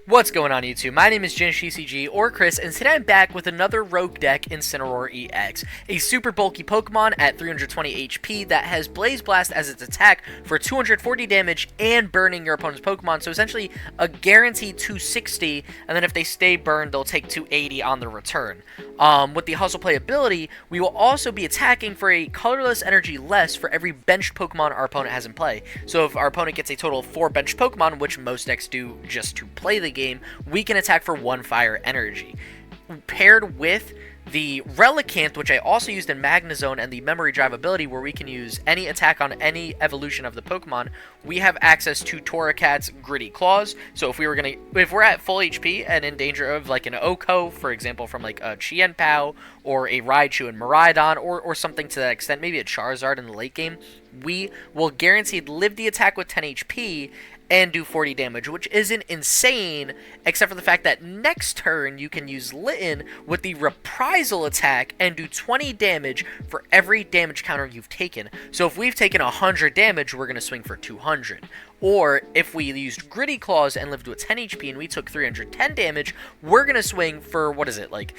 What's going on YouTube? My name is ginj-tcg or Chris, and today I'm back with another rogue deck, Incineroar EX, a super bulky Pokemon at 320 HP that has Blaze Blast as its attack for 240 damage and burning your opponent's Pokemon, so essentially a guaranteed 260, and then if they stay burned, they'll take 280 on the return. With the Hustle Play ability, we will also be attacking for a colorless energy less for every benched Pokemon our opponent has in play. So if our opponent gets a total of 4 benched Pokemon, which most decks do just to play the game, we can attack for 1 fire energy. Paired with the Relicanth, which I also used in Magnezone, and the Memory Drive ability, where we can use any attack on any evolution of the Pokemon, we have access to Torracat's Gritty Claws. So if we're at full HP and in danger of like an Oko, for example, from like a Chien-Pao or a Raichu and Miraidon, or something to that extent, maybe a Charizard in the late game, we will guaranteed live the attack with 10 HP and do 40 damage, which isn't insane, except for the fact that next turn you can use Litten with the reprisal attack and do 20 damage for every damage counter you've taken. So if we've taken 100 damage, we're going to swing for 200. Or if we used Gritty Claws and lived with 10 HP and we took 310 damage, we're going to swing for, what is it, like,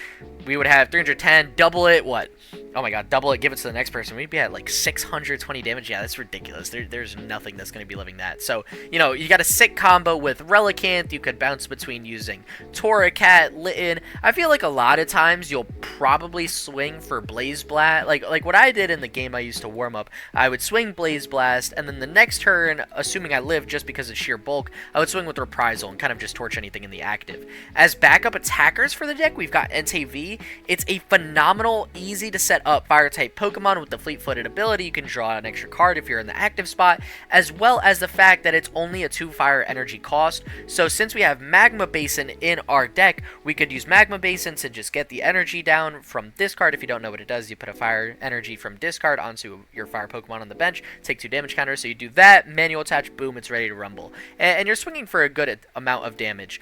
we would have 310, double it, what? Oh my god, double it, give it to the next person. We'd be at like 620 damage. Yeah, that's ridiculous. There's nothing that's going to be living that. So, you know, you got a sick combo with Relicanth. You could bounce between using Torracat, Litten. I feel like a lot of times you'll probably swing for Blaze Blast. Like what I did in the game I used to warm up, I would swing Blaze Blast, and then the next turn, assuming I live just because of sheer bulk, I would swing with Reprisal and kind of just torch anything in the active. As backup attackers for the deck, we've got Entei V. It's a phenomenal, easy to set up Fire-type Pokemon with the Fleet-footed ability. You can draw an extra card if you're in the active spot, as well as the fact that it's only a 2 fire energy cost. So since we have Magma Basin in our deck, we could use Magma Basin to just get the energy down from discard. If you don't know what it does, you put a fire energy from discard onto your fire Pokemon on the bench, take 2 damage counters. So you do that, manual attach, boom, it's ready to rumble. And you're swinging for a good amount of damage.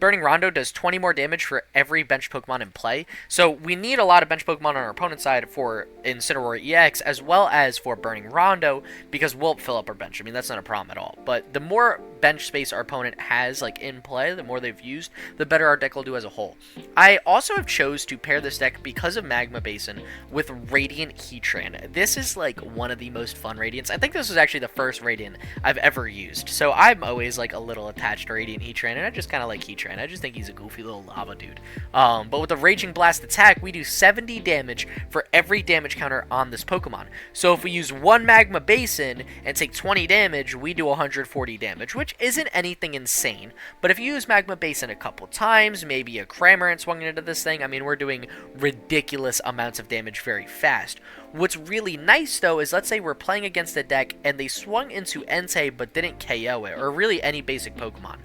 Burning Rondo does 20 more damage for every bench Pokemon in play. So we need a lot of bench Pokemon on our opponent's side for Incineroar EX, as well as for Burning Rondo, because we'll fill up our bench. I mean, that's not a problem at all. But the more bench space our opponent has like in play, the more they've used, the better our deck will do as a whole. I also have chose to pair this deck, because of Magma Basin, with Radiant Heatran. This is like one of the most fun Radiants. I think this was actually the first Radiant I've ever used. So I'm always like a little attached to Radiant Heatran, and I just kind of like Heatran. I just think he's a goofy little lava dude. But with the Raging Blast attack, we do 70 damage for every damage counter on this Pokemon. So if we use 1 Magma Basin and take 20 damage, we do 140 damage, which isn't anything insane. But if you use Magma Basin a couple times, maybe a Cramorant swung into this thing, I mean, we're doing ridiculous amounts of damage very fast. What's really nice, though, is let's say we're playing against a deck and they swung into Entei but didn't KO it, or really any basic Pokemon,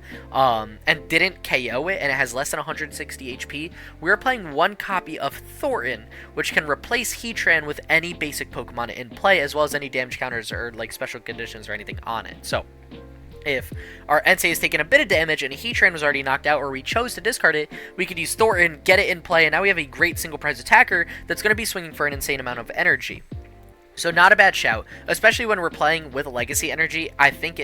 and didn't KO it, and it has less than 160 HP, we're playing 1 copy of Thornton, which can replace Heatran with any basic Pokemon in play, as well as any damage counters or like special conditions or anything on it. So if our Entei is taking a bit of damage and Heatran was already knocked out, or we chose to discard it, we could use Thornton, get it in play, and now we have a great single prize attacker that's going to be swinging for an insane amount of energy. So not a bad shout, especially when we're playing with Legacy Energy. I think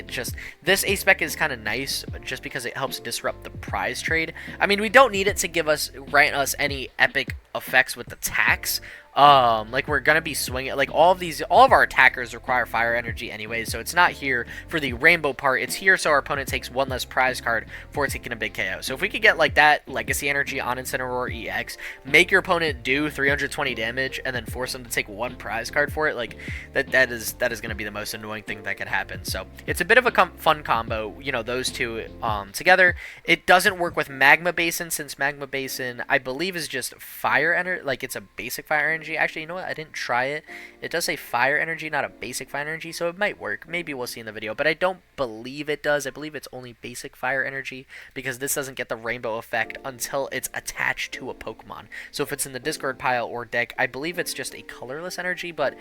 this ace spec is kind of nice just because it helps disrupt the prize trade. I mean, we don't need it to grant us any epic effects with the tax. Like we're gonna be swinging, like all of our attackers require fire energy anyway, so it's not here for the rainbow part. It's here so our opponent takes 1 less prize card for taking a big KO. So if we could get like that Legacy Energy on Incineroar EX, make your opponent do 320 damage, and then force them to take 1 prize card for it, like that is gonna be the most annoying thing that could happen. So it's a bit of a fun combo, you know, those two together. It doesn't work with Magma Basin, since Magma Basin, I believe, is just fire energy, like it's a basic fire energy. Actually, you know what? I didn't try it. It does say fire energy, not a basic fire energy, so it might work. Maybe we'll see in the video, but I don't believe it does. I believe it's only basic fire energy, because this doesn't get the rainbow effect until it's attached to a Pokemon. So if it's in the discard pile or deck, I believe it's just a colorless energy, but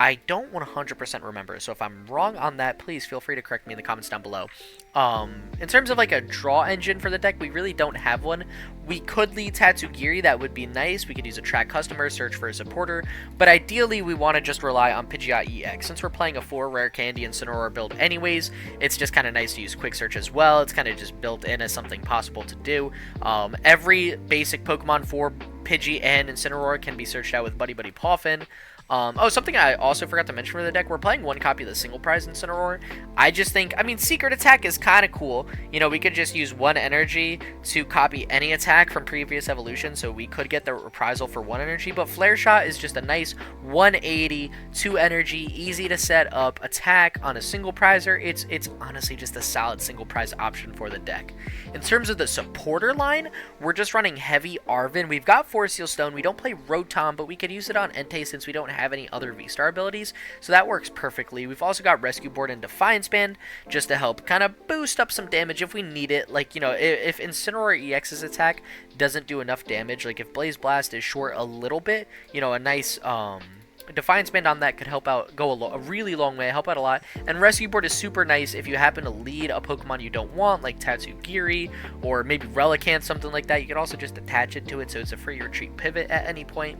I don't 100% remember, so if I'm wrong on that, please feel free to correct me in the comments down below. In terms of like a draw engine for the deck, we really don't have one. We could lead Tatsugiri, that would be nice. We could use a track customer, search for a supporter, but ideally we want to just rely on Pidgeot EX. Since we're playing a 4 Rare Candy Incineroar build anyways, it's just kind of nice to use quick search as well. It's kind of just built in as something possible to do. Every basic Pokemon for Pidgey and Incineroar can be searched out with Buddy Buddy Poffin. Oh, something I also forgot to mention for the deck, we're playing one copy of the single prize Incineroar. I just think, I mean, Secret Attack is kind of cool. You know, we could just use one energy to copy any attack from previous evolution, so we could get the reprisal for one energy, but Flare Shot is just a nice 180, 2 energy, easy to set up attack on a single prizer. It's honestly just a solid single prize option for the deck. In terms of the supporter line, we're just running heavy Arven. We've got Force Seal Stone. We don't play Rotom, but we could use it on Entei since we don't have any other V-Star abilities, so that works perfectly. We've also got Rescue Board and Defiance Band just to help kind of boost up some damage if we need it. Like, you know, if Incineroar EX's attack doesn't do enough damage, like if Blaze Blast is short a little bit, you know, a nice Defiance Band on that could help out, go a really long way, help out a lot. And Rescue Board is super nice if you happen to lead a Pokemon you don't want, like Tatsugiri or maybe Relicanth, something like that. You can also just attach it to it, so it's a free retreat pivot at any point.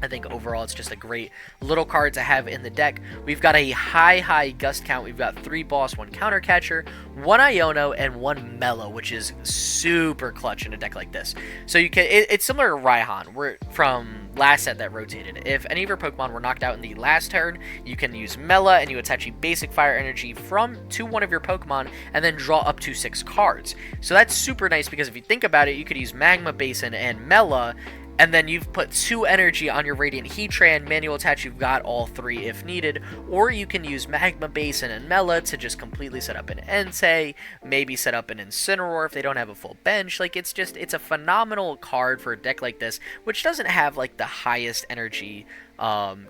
I think overall it's just a great little card to have in the deck. We've got a high gust count. We've got 3 boss, 1 counter catcher, 1 Iono, and 1 Mellow, which is super clutch in a deck like this. So you can, it's similar to Raihan, from last set that rotated. If any of your Pokemon were knocked out in the last turn, you can use Mela and you attach a basic fire energy to one of your Pokemon and then draw up to 6 cards. So that's super nice because if you think about it, you could use Magma Basin and Mela, and then you've put 2 energy on your Radiant Heatran, manual attach, you've got all 3 if needed, or you can use Magma Basin and Mela to just completely set up an Entei, maybe set up an Incineroar if they don't have a full bench. Like, it's a phenomenal card for a deck like this, which doesn't have, like, the highest energy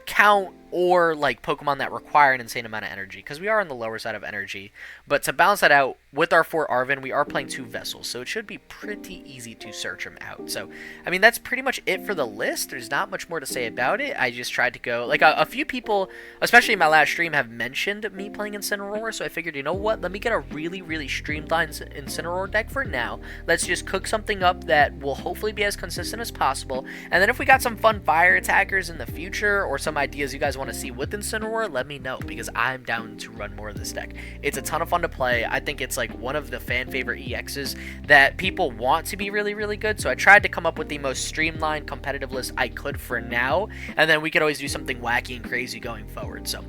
count or like Pokemon that require an insane amount of energy, because we are on the lower side of energy. But to balance that out, with our 4 Arven, we are playing 2 Vessels, so it should be pretty easy to search them out. So, I mean, that's pretty much it for the list. There's not much more to say about it. I just tried to go, like, a few people, especially in my last stream, have mentioned me playing Incineroar, so I figured, you know what, let me get a really streamlined Incineroar deck for now. Let's just cook something up that will hopefully be as consistent as possible, and then if we got some fun fire attackers in the future, or some ideas you guys want to see with Incineroar, let me know, because I'm down to run more of this deck. It's a ton of fun to play. I think it's like one of the fan favorite EXs that people want to be really good, so I tried to come up with the most streamlined competitive list I could for now, and then we could always do something wacky and crazy going forward. So,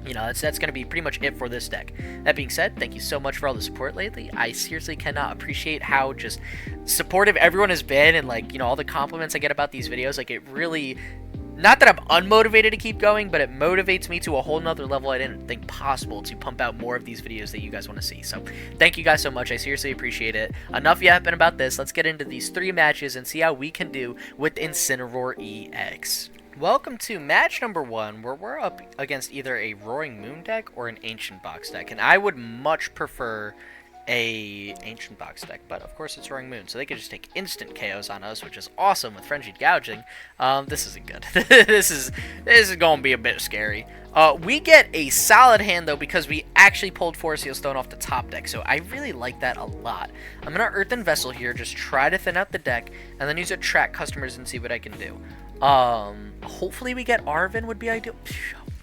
you know, that's going to be pretty much it for this deck. That being said, thank you so much for all the support lately. I seriously cannot appreciate how just supportive everyone has been, and, like, you know, all the compliments I get about these videos. Like, it really, not that I'm unmotivated to keep going, but it motivates me to a whole nother level I didn't think possible to pump out more of these videos that you guys want to see. So thank you guys so much. I seriously appreciate it. Enough yapping about this. Let's get into these 3 matches and see how we can do with Incineroar EX. Welcome to match number 1, where we're up against either a Roaring Moon deck or an Ancient Box deck, and I would much prefer a Ancient Box deck, but of course it's Roaring Moon, so they could just take instant KOs on us, which is awesome with Frenzied Gouging. This isn't good. this is going to be a bit scary. We get a solid hand, though, because we actually pulled Force Seal Stone off the top deck, so I really like that a lot. I'm going to Earthen Vessel here, just try to thin out the deck, and then use a Track Customers and see what I can do. Hopefully we get Arven would be ideal.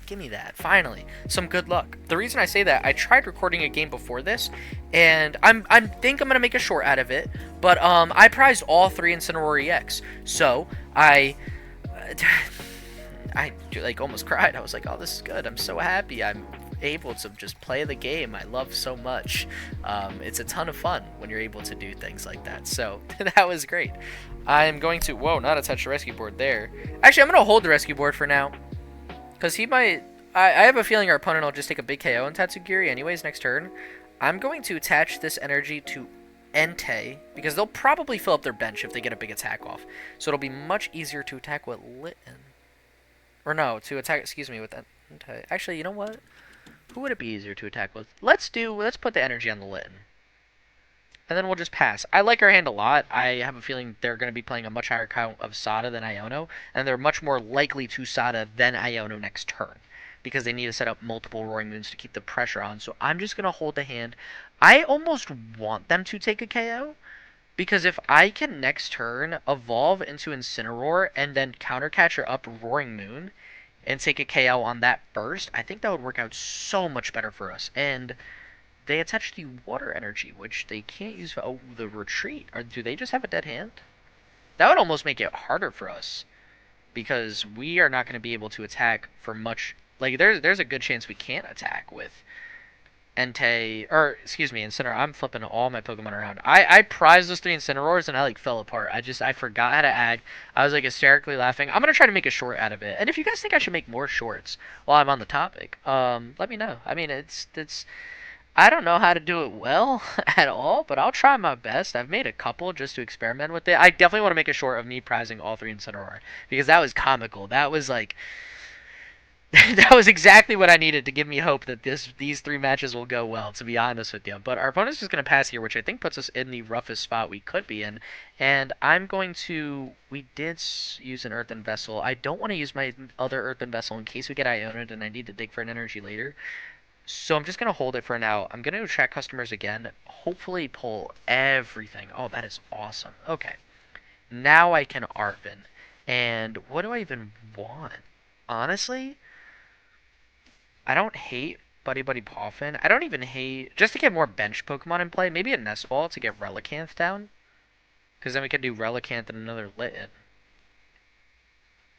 Give me that. Finally, some good luck. The reason I say that, I tried recording a game before this, and I think I'm gonna make a short out of it. But I prized all 3 Incineroar EX, so I like almost cried. I was like, oh, this is good. I'm so happy. I'm able to just play the game I love so much. It's a ton of fun when you're able to do things like that. So that was great. I'm going to, whoa, not attach the rescue board there. Actually, I'm going to hold the rescue board for now, because he might, I have a feeling our opponent will just take a big KO on Tatsugiri anyways next turn. I'm going to attach this energy to Entei, because they'll probably fill up their bench if they get a big attack off. So it'll be much easier to attack with Litten. Or no, to attack, excuse me, with Entei. Actually, you know what? Who would it be easier to attack with? Let's put the energy on the Litten. And then we'll just pass. I like our hand a lot. I have a feeling they're going to be playing a much higher count of Sada than Iono, and they're much more likely to Sada than Iono next turn. because they need to set up multiple Roaring Moons to keep the pressure on. So I'm just going to hold the hand. I almost want them to take a KO, because if I can next turn evolve into Incineroar and then countercatcher up Roaring Moon and take a KO on that burst, I think that would work out so much better for us. And they attach the water energy, which they can't use for the retreat. Or do they just have a dead hand? That would almost make it harder for us, because we are not going to be able to attack for much. Like, there's a good chance we can't attack with Entei, or excuse me, Incineroar. I'm flipping all my Pokemon around. I prized those 3 Incineroars and I like fell apart. I forgot how to act. I was like hysterically laughing. I'm gonna try to make a short out of it. And if you guys think I should make more shorts while I'm on the topic, let me know. I mean, it's I don't know how to do it well at all, but I'll try my best. I've made a couple just to experiment with it. I definitely want to make a short of me prizing all 3 Incineroar, because that was comical. That was like that was exactly what I needed to give me hope that these 3 matches will go well, to be honest with you. But our opponent's just going to pass here, which I think puts us in the roughest spot we could be in. And I'm going to... We did use an Earthen Vessel. I don't want to use my other Earthen Vessel in case we get Ioned and I need to dig for an energy later. So I'm just going to hold it for now. I'm going to attract customers again. Hopefully pull everything. Oh, that is awesome. Okay. Now I can Arven. And what do I even want? Honestly, I don't hate Buddy Buddy Poffin. I don't even hate... Just to get more bench Pokemon in play, maybe a Nest Ball to get Relicanth down. Because then we can do Relicanth and another Litten.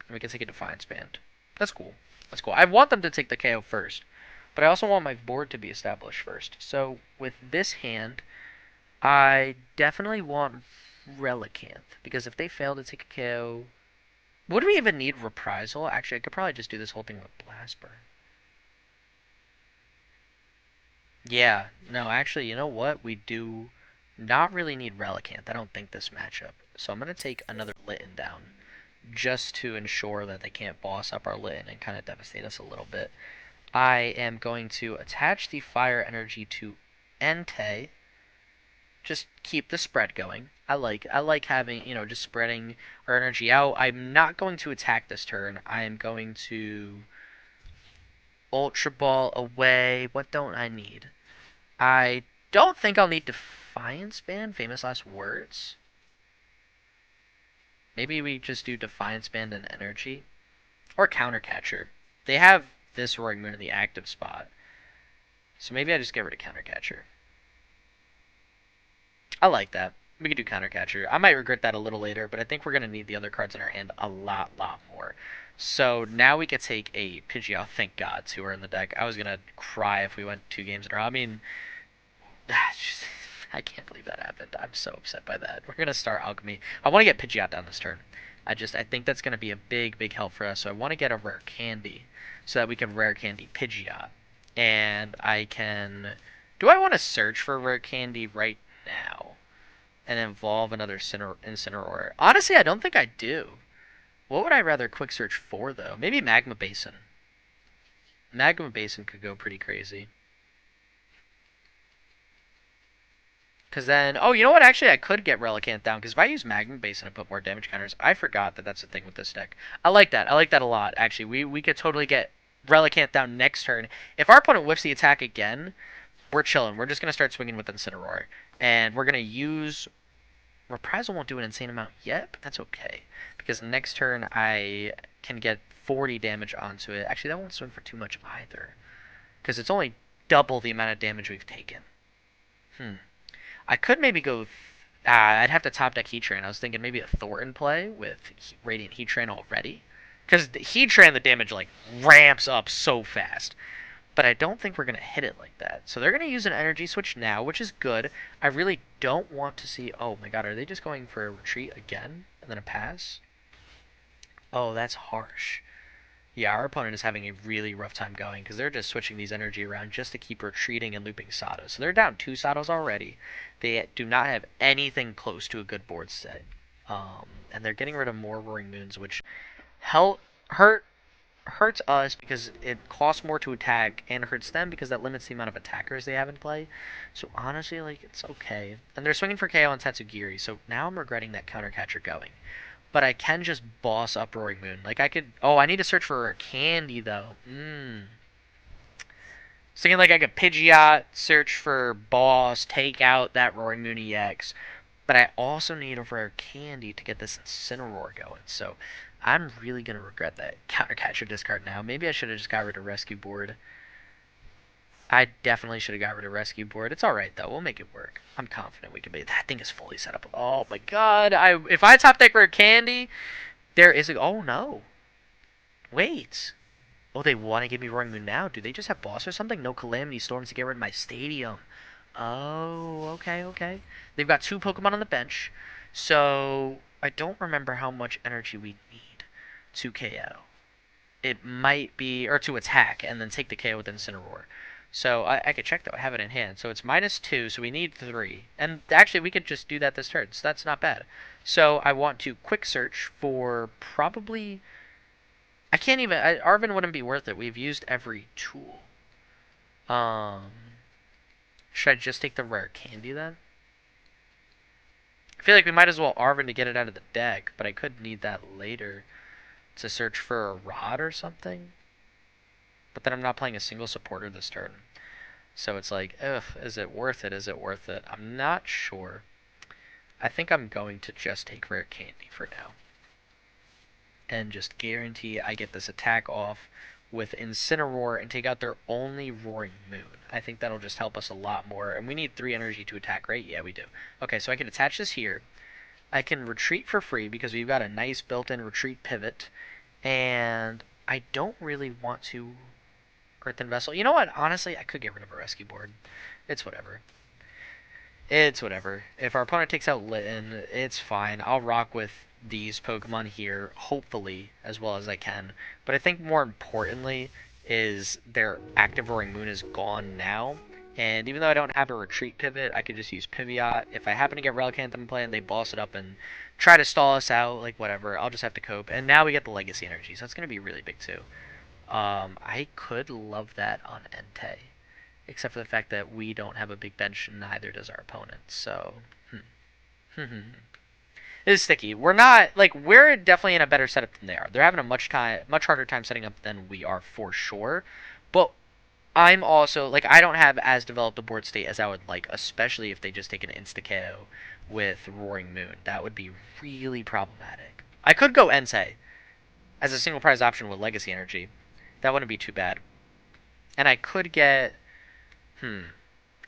And we can take a Defiance Band. That's cool. That's cool. I want them to take the KO first. But I also want my board to be established first. So with this hand, I definitely want Relicanth. Because if they fail to take a KO... Would we even need Reprisal? Actually, I could probably just do this whole thing with Blast Burn. Yeah, no, actually, you know what? We do not really need Relicanth. I don't think this matchup. So I'm going to take another Litten down, just to ensure that they can't boss up our Litten and kind of devastate us a little bit. I am going to attach the Fire Energy to Entei. Just keep the spread going. I like having, just spreading our energy out. I'm not going to attack this turn. I am going to Ultra Ball away. What don't I need? I don't think I'll need Defiance Band, famous last words. Maybe we just do Defiance Band and Energy. Or Countercatcher. They have this Roaring Moon in the active spot. So maybe I just get rid of Countercatcher. I like that. We could do Countercatcher. I might regret that a little later, but I think we're going to need the other cards in our hand a lot more. So now we could take a Pidgeot, thank God, who are in the deck. I was going to cry if we went 2 games in a row. I mean... I can't believe that happened. I'm so upset by that. We're going to start Alchemy. I want to get Pidgeot down this turn. I think that's going to be a big help for us. So I want to get a Rare Candy so that we can Rare Candy Pidgeot. And I can... Do I want to search for Rare Candy right now and evolve another Incineroar? Honestly, I don't think I do. What would I rather quick search for, though? Maybe Magma Basin. Magma Basin could go pretty crazy. Because then... Oh, you know what? Actually, I could get Relicanth down. Because if I use Magma Basin to put more damage counters... I forgot that that's the thing with this deck. I like that. I like that a lot, actually. We could totally get Relicanth down next turn. If our opponent whiffs the attack again, we're chilling. We're just going to start swinging with Incineroar. And we're going to use... Reprisal won't do an insane amount yet, but that's okay. Because next turn, I can get 40 damage onto it. Actually, that won't swing for too much either. Because it's only double the amount of damage we've taken. I could maybe go... I'd have to top deck Heatran. I was thinking maybe a Thornton play with Radiant Heatran already. Because Heatran, the damage, like, ramps up so fast. But I don't think we're going to hit it like that. So they're going to use an energy switch now, which is good. I really don't want to see... Oh my god, are they just going for a retreat again? And then a pass? Oh, that's harsh. Yeah, our opponent is having a really rough time going because they're just switching these energy around just to keep retreating and looping Sados. So they're down 2 Sados already. They do not have anything close to a good board set. And they're getting rid of more Roaring Moons, which hurts us because it costs more to attack, and hurts them because that limits the amount of attackers they have in play. So honestly, like, it's okay. And they're swinging for KO on Tatsugiri, so now I'm regretting that Countercatcher going. but I can just boss up Roaring Moon. Like, I could... Oh, I need to search for Rare Candy, though. Thinking like I could Pidgeot, search for boss, take out that Roaring Moon EX. But I also need a Rare Candy to get this Incineroar going. So I'm really going to regret that Counter Catcher discard now. Maybe I should have just got rid of Rescue Board. I definitely should have got rid of Rescue Board. It's alright, though. We'll make it work. I'm confident we can make it. That thing is fully set up. Oh, my God. If I top deck Rare Candy, there is a... Oh, no. Wait. Oh, they want to give me Roaring Moon now? Do they just have boss or something? No Calamity Storms to get rid of my stadium. Oh, okay, okay. They've got 2 Pokemon on the bench. So, I don't remember how much energy we need to KO. It might be... Or to attack, and then take the KO with Incineroar. So, I could check, though. I have it in hand. So, it's -2, so we need 3. And actually, we could just do that this turn, so that's not bad. So, I want to quick search for probably... I can't even... Arven wouldn't be worth it. We've used every tool. Should I just take the Rare Candy, then? I feel like we might as well Arven to get it out of the deck, but I could need that later to search for a Rod or something. But then I'm not playing a single supporter this turn. So it's like, ugh, is it worth it? Is it worth it? I'm not sure. I think I'm going to just take Rare Candy for now. And just guarantee I get this attack off with Incineroar and take out their only Roaring Moon. I think that'll just help us a lot more. And we need 3 energy to attack, right? Yeah, we do. Okay, so I can attach this here. I can retreat for free because we've got a nice built-in retreat pivot. And I don't really want to Earthen Vessel. You know what? Honestly, I could get rid of a Rescue Board. It's whatever. It's whatever. If our opponent takes out Litten, it's fine. I'll rock with these Pokemon here, hopefully, as well as I can. But I think more importantly is their active Roaring Moon is gone now. And even though I don't have a retreat pivot, I could just use Pidgeot. If I happen to get Relicanth in play and they boss it up and try to stall us out, like whatever, I'll just have to cope. And now we get the Legacy Energy, so that's going to be really big too. I could love that on Entei. Except for the fact that we don't have a big bench, and neither does our opponent. So, It is sticky. We're not, like, we're definitely in a better setup than they are. They're having a much harder time setting up than we are, for sure. But I'm also, like, I don't have as developed a board state as I would like, especially if they just take an insta-KO with Roaring Moon. That would be really problematic. I could go Entei as a single prize option with Legacy Energy. That wouldn't be too bad. And I could get...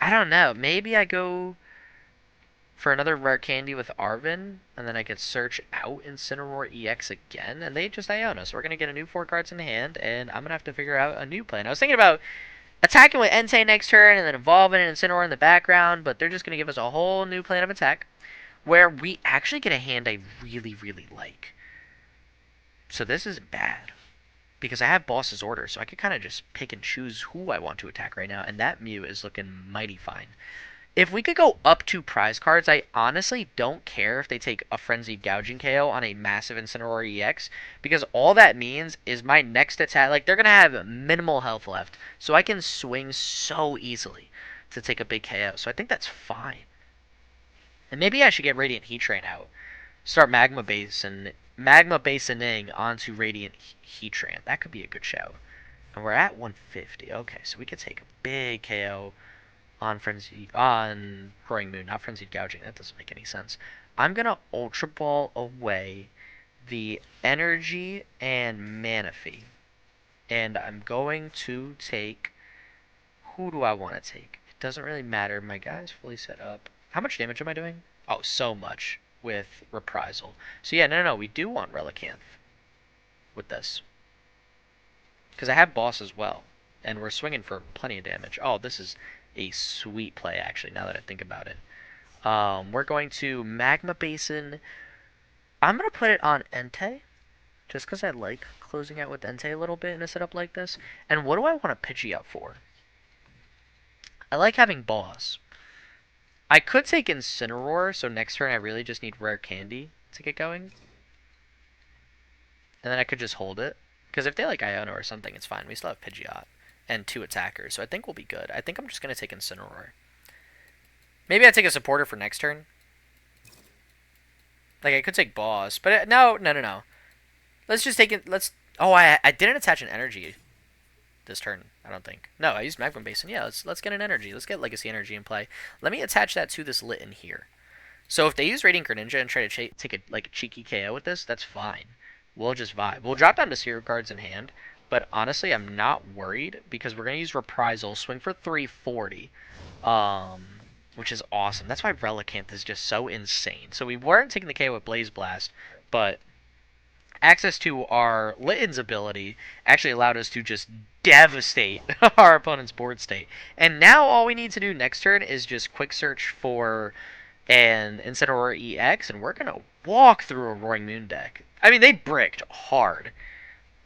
I don't know. Maybe I go for another Rare Candy with Arven, and then I could search out Incineroar EX again, and they just Iona. So we're going to get a new 4 cards in hand, and I'm going to have to figure out a new plan. I was thinking about attacking with Entei next turn, and then evolving an Incineroar in the background, but they're just going to give us a whole new plan of attack, where we actually get a hand I really, really like. So this isn't bad. Because I have Boss's Order, so I could kind of just pick and choose who I want to attack right now, and that Mew is looking mighty fine. If we could go up 2 prize cards, I honestly don't care if they take a Frenzied Gouging KO on a massive Incineroar EX, because all that means is my next attack, like, they're going to have minimal health left, so I can swing so easily to take a big KO, so I think that's fine. And maybe I should get Radiant Heatran out. Start Magma Basoning onto Radiant Heatran. That could be a good shout. And we're at 150. Okay, so we could take a big KO on Roaring Moon, not Frenzied Gouging. That doesn't make any sense. I'm gonna Ultra Ball away the Energy and Manaphy. And I'm going to take... Who do I want to take? It doesn't really matter. My guy's fully set up. How much damage am I doing? Oh, so much with Reprisal. So yeah, no, we do want Relicanth with this. Because I have Boss as well. And we're swinging for plenty of damage. Oh, this is a sweet play, actually, now that I think about it. We're going to Magma Basin. I'm going to put it on Entei. Just because I like closing out with Entei a little bit in a setup like this. And what do I want to Pidgey up for? I like having Boss. I could take Incineroar, so next turn I really just need Rare Candy to get going. And then I could just hold it. Because if they like Iona or something, it's fine. We still have Pidgeot and 2 attackers, so I think we'll be good. I think I'm just going to take Incineroar. Maybe I take a supporter for next turn. Like, I could take boss, but no, no, no, no. Let's just take it. Let's. Oh, I didn't attach an energy this turn. I don't think. No, I used Magma Basin. Yeah, let's get an energy. Let's get Legacy Energy in play. Let me attach that to this Litten here. So if they use Radiant Greninja and try to take a like cheeky KO with this, that's fine. We'll just vibe. We'll drop down to 0 cards in hand, but honestly, I'm not worried because we're gonna use Reprisal, swing for 340, which is awesome. That's why Relicanth is just so insane. So we weren't taking the KO with Blaze Blast, but access to our Litten's ability actually allowed us to just devastate our opponent's board state. And now all we need to do next turn is just quick search for an Incineroar EX, and we're going to walk through a Roaring Moon deck. I mean, they bricked hard.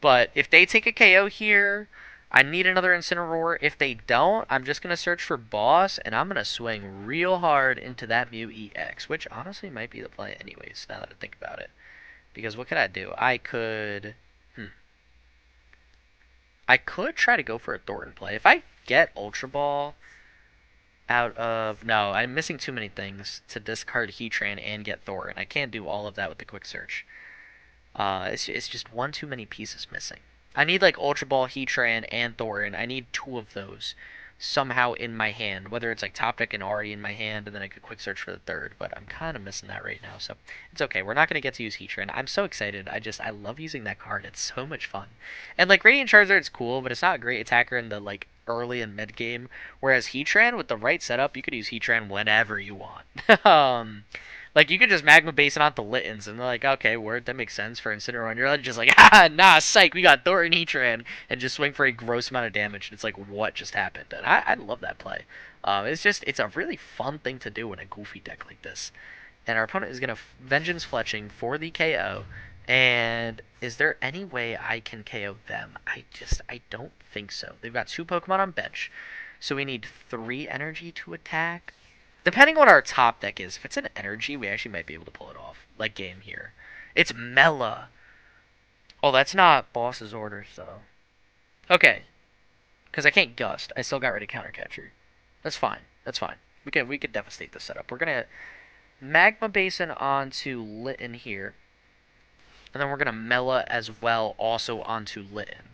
But if they take a KO here, I need another Incineroar. If they don't, I'm just going to search for boss, and I'm going to swing real hard into that Mew EX, which honestly might be the play anyways, now that I think about it. Because what could I do? I could try to go for a Thornton play. If I get Ultra Ball out of... No, I'm missing too many things to discard Heatran and get Thornton. I can't do all of that with the quick search. It's just one too many pieces missing. I need like Ultra Ball, Heatran, and Thornton. I need 2 of those somehow in my hand, whether it's like top deck and already in my hand, and then I could quick search for the third, but I'm kind of missing that right now, so it's okay. We're not going to get to use Heatran. I'm so excited. I love using that card. It's so much fun. And like Radiant Charizard's cool, but it's not a great attacker in the like early and mid game, whereas Heatran, with the right setup, you could use Heatran whenever you want. Like, you could just Magma Basin onto Littens, and they're like, okay, word, that makes sense for Incineroar, and you're just like, ah, nah, psych, we got Thornton Heatran, and just swing for a gross amount of damage, and it's like, what just happened? And I love that play. It's a really fun thing to do in a goofy deck like this. And our opponent is going to Vengeance Fletching for the KO, and is there any way I can KO them? I don't think so. They've got 2 Pokemon on bench, so we need 3 energy to attack. Depending on what our top deck is, if it's an energy, we actually might be able to pull it off. Like game here. It's Mela. Oh, that's not boss's orders, though. Okay. Because I can't gust. I still got rid of Countercatcher. That's fine. That's fine. We could devastate the setup. We're going to Magma Basin onto Litten here. And then we're going to Mela as well also onto Litten.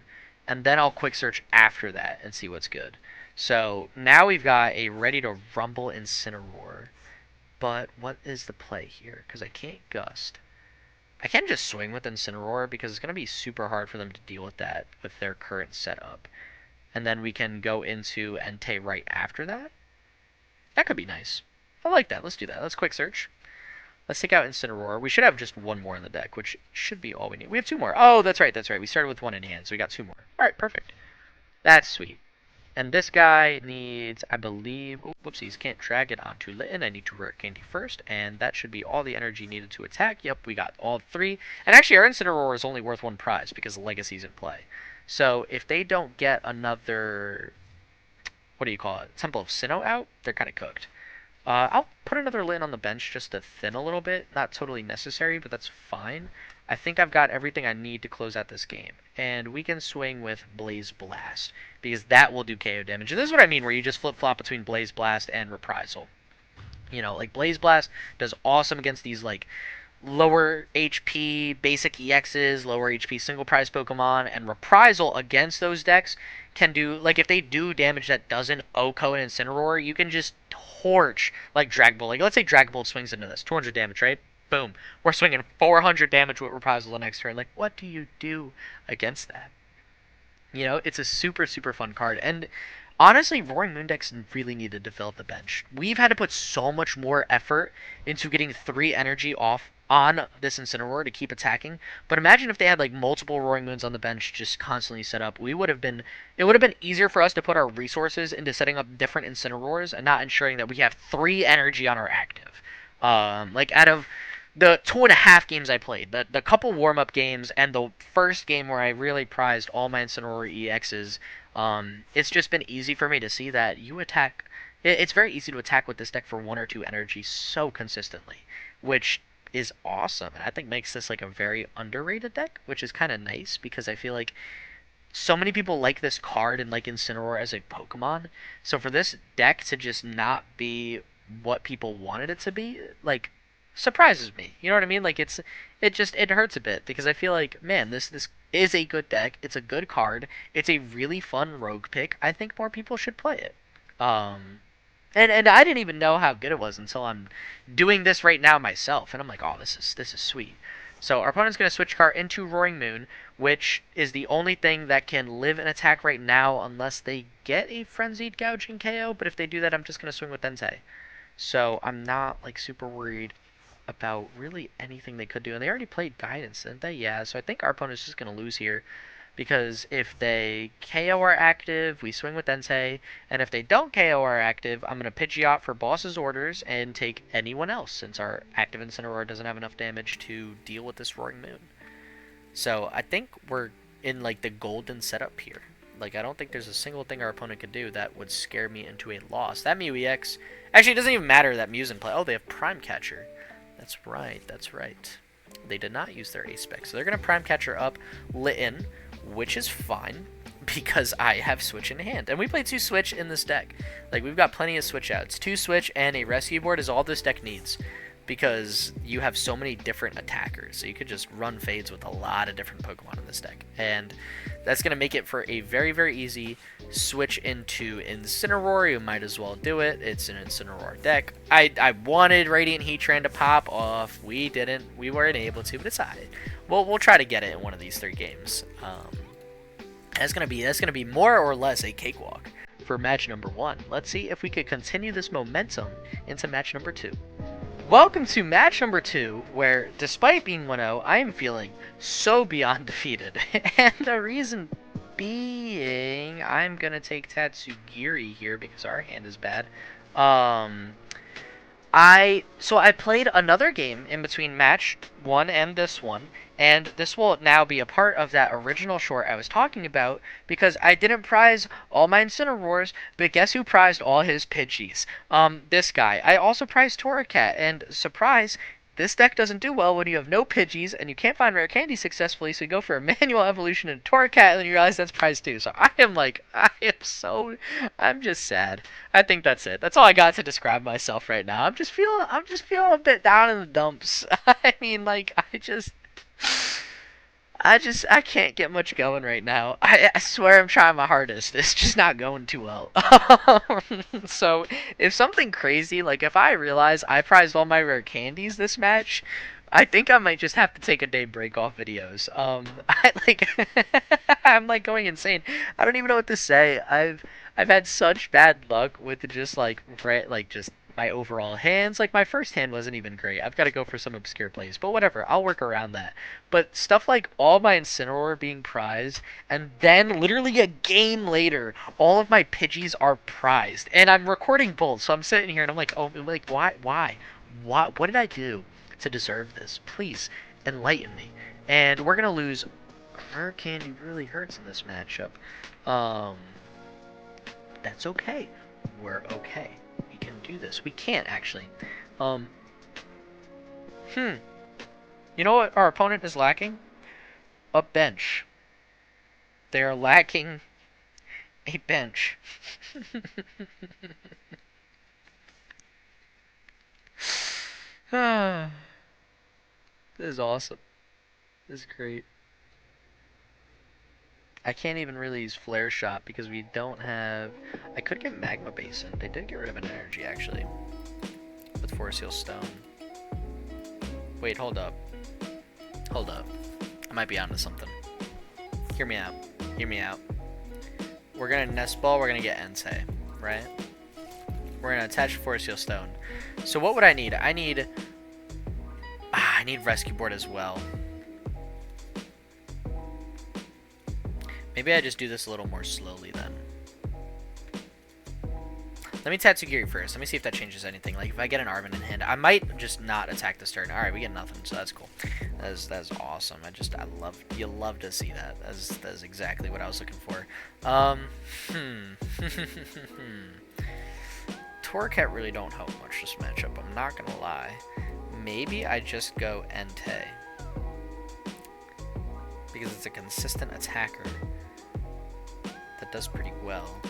And then I'll quick search after that and see what's good. So now we've got a ready to rumble Incineroar. But what is the play here? Because I can't gust. I can just swing with Incineroar because it's going to be super hard for them to deal with that with their current setup. And then we can go into Entei right after that. That could be nice. I like that. Let's do that. Let's quick search. Let's take out Incineroar. We should have just 1 more in the deck, which should be all we need. We have 2 more. Oh, that's right. That's right. We started with 1 in hand, so we got 2 more. All right, perfect. That's sweet. And this guy needs, I believe, oh, whoopsies, can't drag it onto Litten. I need to Rare Candy first, and that should be all the energy needed to attack. Yep, we got all 3. And actually, our Incineroar is only worth 1 prize because the Legacy's in play. So if they don't get another, what do you call it, Temple of Sinnoh out, they're kind of cooked. I'll put another Litten on the bench just to thin a little bit. Not totally necessary, but that's fine. I think I've got everything I need to close out this game. And we can swing with Blaze Blast, because that will do KO damage. And this is what I mean, where you just flip-flop between Blaze Blast and Reprisal. You know, like Blaze Blast does awesome against these, like, lower HP basic EXs, lower HP single prize Pokemon, and Reprisal against those decks can do, like, if they do damage that doesn't OHKO and Incineroar, you can just torch, like, Dragon Bolt. Like, let's say Dragon Bolt swings into this, 200 damage, right? Boom. We're swinging 400 damage with Reprisal the next turn. Like, what do you do against that? You know, it's a super, super fun card. And honestly, Roaring Moon decks really needed to fill up the bench. We've had to put so much more effort into getting 3 energy off on this Incineroar to keep attacking. But imagine if they had like multiple Roaring Moons on the bench just constantly set up. It would have been easier for us to put our resources into setting up different Incineroars and not ensuring that we have 3 energy on our active. Like out of the 2.5 games I played, the couple warm-up games, and the first game where I really prized all my Incineroar EXs, it's just been easy for me to see that you attack... It's very easy to attack with this deck for 1 or 2 energy so consistently, which is awesome, and I think makes this like a very underrated deck, which is kind of nice, because I feel like so many people like this card and like Incineroar as a Pokemon, so for this deck to just not be what people wanted it to be, like, surprises me. You know what I mean? Like it hurts a bit because I feel like, man, this is a good deck. It's a good card. It's a really fun rogue pick. I think more people should play it. Um, and I didn't even know how good it was until I'm doing this right now myself, and I'm like, oh, this is sweet. So our opponent's gonna switch card into Roaring Moon, which is the only thing that can live an attack right now unless they get a Frenzied Gouging KO. But if they do that, I'm just gonna swing with Entei. So I'm not like super worried about really anything they could do. And they already played Guidance, didn't they? Yeah, so I think our opponent's just going to lose here. Because if they KO our active, we swing with Entei. And if they don't KO our active, I'm going to Pidgeot for boss's orders and take anyone else, since our active Incineroar doesn't have enough damage to deal with this Roaring Moon. So I think we're in like the golden setup here. Like, I don't think there's a single thing our opponent could do that would scare me into a loss. That Mew EX... Actually, it doesn't even matter that Mew's in play. Oh, they have Prime Catcher. That's right, that's right. They did not use their A-Spec, so they're going to Prime Catcher up Litten, which is fine, because I have Switch in hand. And we play 2 Switch in this deck. Like, we've got plenty of Switch outs. 2 Switch and a Rescue Board is all this deck needs, because you have so many different attackers. So you could just run Fades with a lot of different Pokemon in this deck. And that's going to make it for a very, very easy switch into Incineroar. You might as well do it. It's an Incineroar deck. I wanted Radiant Heatran to pop off. We didn't. We weren't able to, but it's alright. We'll try to get it in one of these 3 games. That's gonna be more or less a cakewalk for match number 1. Let's see if we could continue this momentum into match number 2. Welcome to match number 2, where, despite being 1-0, I am feeling so beyond defeated. And the reason being, I'm gonna take Tatsugiri here because our hand is bad. I played another game in between match 1 and this one, and this will now be a part of that original short I was talking about, because I didn't prize all my Incineroars, but guess who prized all his Pidgeys? This guy. I also prized Torracat, and surprise, this deck doesn't do well when you have no Pidgeys and you can't find Rare Candy successfully, so you go for a manual evolution in Torracat, and then you realize that's prize 2. So I'm just sad. I think that's it. That's all I got to describe myself right now. I'm just feeling a bit down in the dumps. I mean, like, I can't get much going right now. I swear I'm trying my hardest. It's just not going too well. So, if something crazy, like if I realize I prized all my rare candies this match, I think I might just have to take a day break off videos. I'm like going insane. I don't even know what to say. I've had such bad luck with just just my overall hands. Like, my first hand wasn't even great. I've got to go for some obscure plays, but whatever, I'll work around that. But stuff like all my Incineroar being prized, and then literally a game later, all of my Pidgeys are prized, and I'm recording both, so I'm sitting here and I'm like, oh, like, why, what did I do to deserve this? Please enlighten me. And we're gonna lose. Rare Candy really hurts in this matchup. That's okay. We're okay. We can do this. We can't, actually. You know what our opponent is lacking? A bench. They are lacking a bench. This is awesome. This is great. I can't even really use Flare Shot because we don't have... I could get Magma Basin. They did get rid of an energy, actually. With Force Heal Stone. Wait, hold up. Hold up. I might be onto something. Hear me out. Hear me out. We're gonna Nest Ball, we're gonna get Entei, right? We're gonna attach Force Heal Stone. So what would I need? I need Rescue Board as well. Maybe I just do this a little more slowly then. Let me Tatsugiri first. Let me see if that changes anything. Like, if I get an Arven in hand, I might just not attack this turn. Alright, we get nothing, so that's cool. That's awesome. You love to see that. That's exactly what I was looking for. Torracat really don't help much this matchup, I'm not gonna lie. Maybe I just go Entei, because it's a consistent attacker that does pretty well.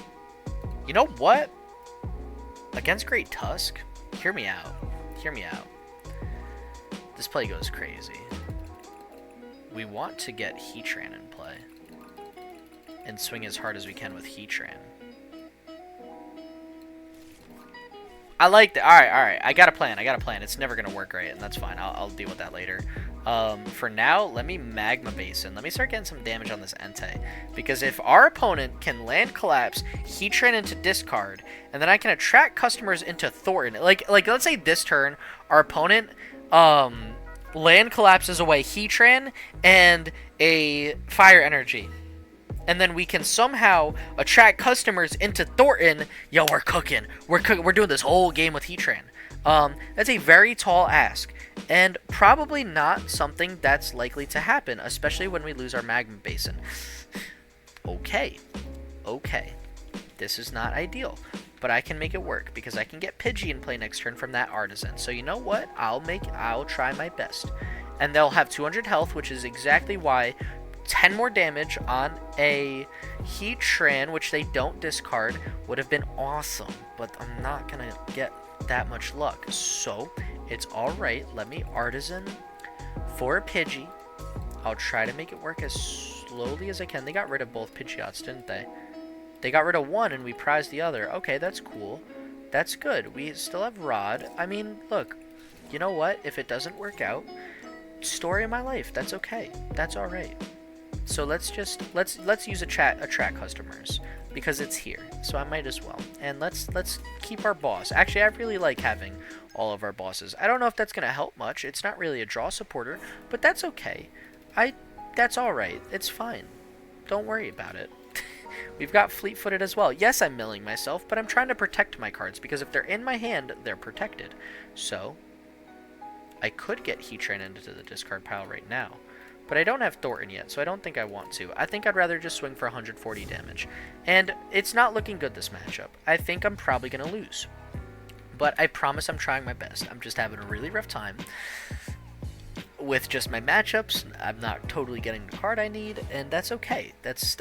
You know what? Against Great Tusk, hear me out. Hear me out. This play goes crazy. We want to get Heatran in play. And swing as hard as we can with Heatran. I like that. Alright. I got a plan. It's never going to work right, and that's fine. I'll deal with that later. For now, let me Magma Basin. Let me start getting some damage on this Entei. Because if our opponent can land Collapse, Heatran into discard, and then I can attract customers into Thornton. Like let's say this turn, our opponent land collapses away Heatran and a Fire Energy. And then we can somehow attract customers into Thornton. Yo, we're cooking. We're doing this whole game with Heatran. That's a very tall ask. And probably not something that's likely to happen, especially when we lose our Magma Basin. Okay. This is not ideal. But I can make it work, because I can get Pidgey in play next turn from that Artisan. So you know what? I'll try my best. And they'll have 200 health, which is exactly why 10 more damage on a Heatran, which they don't discard, would have been awesome. But I'm not going to get that much luck. So, it's alright. Let me Artisan for a Pidgey. I'll try to make it work as slowly as I can. They got rid of both Pidgeots, didn't they? They got rid of one and we prized the other. Okay, that's cool. That's good. We still have Rod. I mean, look. You know what? If it doesn't work out, story of my life. That's okay. That's alright. So let's use attract customers, because it's here. So I might as well. And let's keep our boss. Actually, I really like having all of our bosses. I don't know if that's going to help much. It's not really a draw supporter, but that's okay. That's alright. It's fine. Don't worry about it. We've got Fleet-Footed as well. Yes, I'm milling myself, but I'm trying to protect my cards, because if they're in my hand, they're protected. So I could get Heatran into the discard pile right now. But I don't have Thornton yet, so I don't think I want to. I think I'd rather just swing for 140 damage. And it's not looking good, this matchup. I think I'm probably going to lose. But I promise I'm trying my best. I'm just having a really rough time with just my matchups. I'm not totally getting the card I need, and that's okay. That's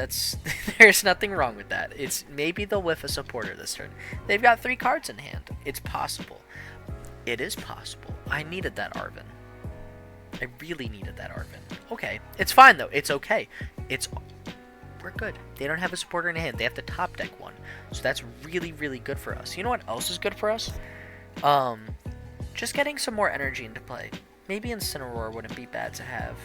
there's nothing wrong with that. It's maybe they'll whiff a supporter this turn. They've got 3 cards in hand. It's possible. It is possible. I needed that Arven. I really needed that Arven. Okay. It's fine, though. It's okay. We're good. They don't have a supporter in hand. They have to top deck one. So that's really, really good for us. You know what else is good for us? Just getting some more energy into play. Maybe Incineroar wouldn't be bad to have.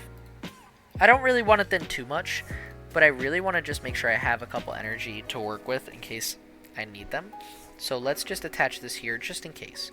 I don't really want it then too much, but I really want to just make sure I have a couple energy to work with in case I need them. So let's just attach this here just in case.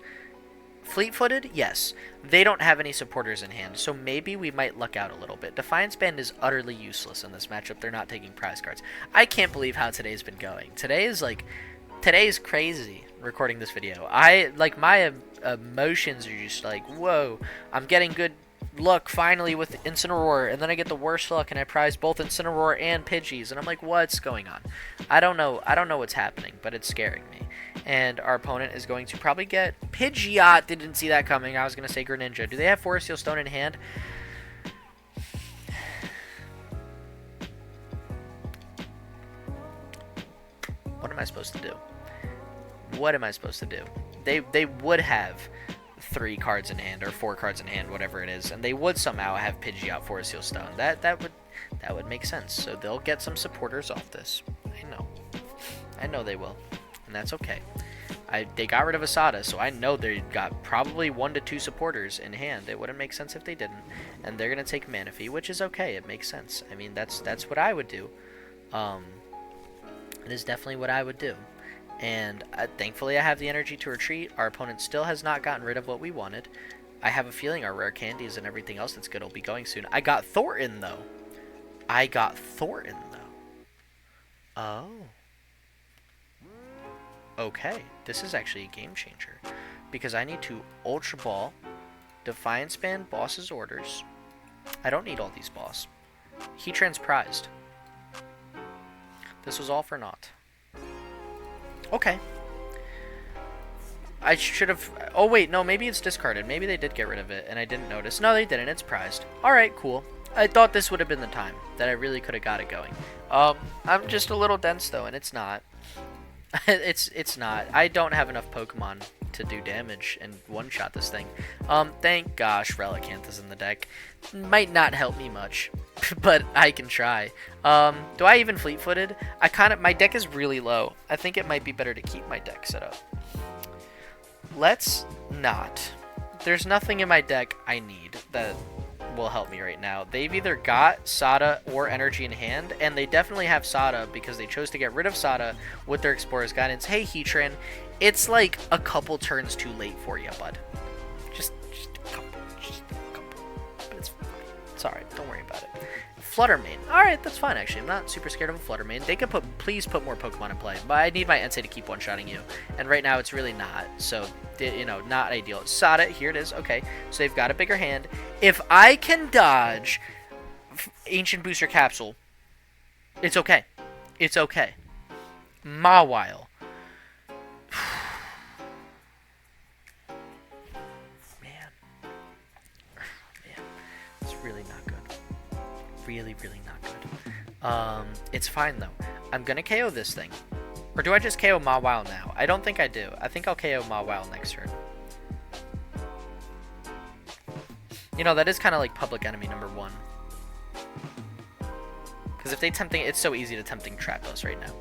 Fleet-Footed? Yes. They don't have any supporters in hand, so maybe we might luck out a little bit. Defiance Band is utterly useless in this matchup. They're not taking prize cards. I can't believe how today's been going. Today's crazy, recording this video. My emotions are just like, whoa, I'm getting good luck finally with Incineroar, and then I get the worst luck and I prize both Incineroar and Pidgeys, and I'm like, what's going on? I don't know what's happening, but it's scaring me. And our opponent is going to probably get Pidgeot. Didn't see that coming. I was going to say Greninja. Do they have Forest Seal Stone in hand? What am I supposed to do? What am I supposed to do? They would have 3 cards in hand or 4 cards in hand, whatever it is, and they would somehow have Pidgeot Forest Seal Stone. That would make sense. So they'll get some supporters off this. I know they will. And that's okay. They got rid of Asada, so I know they got probably 1 to 2 supporters in hand. It wouldn't make sense if they didn't. And they're going to take Manaphy, which is okay. It makes sense. I mean, that's what I would do. It is definitely what I would do. And thankfully I have the energy to retreat. Our opponent still has not gotten rid of what we wanted. I have a feeling our rare candies and everything else that's good will be going soon. I got Thornton, though. Oh. Okay, this is actually a game changer, because I need to Ultra Ball, Defiance Band, Boss's Orders. I don't need all these boss. Heatran's prized. This was all for naught. Okay. I should have... Oh, wait, no, maybe it's discarded. Maybe they did get rid of it, and I didn't notice. No, they didn't. It's prized. Alright, cool. I thought this would have been the time that I really could have got it going. I'm just a little dense, though, and it's not. It's not. I don't have enough Pokemon to do damage and one-shot this thing. Thank gosh Relicanth is in the deck. Might not help me much, but I can try. Do I even fleet-footed? My deck is really low. I think it might be better to keep my deck set up. Let's not. There's nothing in my deck I need that will help me right now. They've either got Sada or Energy in hand, and they definitely have Sada because they chose to get rid of Sada with their Explorer's Guidance. Hey, Heatran, it's like a couple turns too late for you, bud. Just a couple. But it's alright, don't worry about it. Fluttermane. Alright, that's fine, actually. I'm not super scared of a Fluttermane. They could please put more Pokemon in play, but I need my Entei to keep one-shotting you. And right now, it's really not, so, you know, not ideal. Sada, here it is. Okay, so they've got a bigger hand. If I can dodge Ancient Booster Capsule, it's okay. It's okay. Mawile. Man, it's really not good. Really not good. It's fine though. I'm gonna KO this thing. Or do I just KO Mawile now? I don't think I do. I think I'll KO Mawile next turn. You know, that is kind of like public enemy number 1. Because if they it's so easy to tempting trap us right now.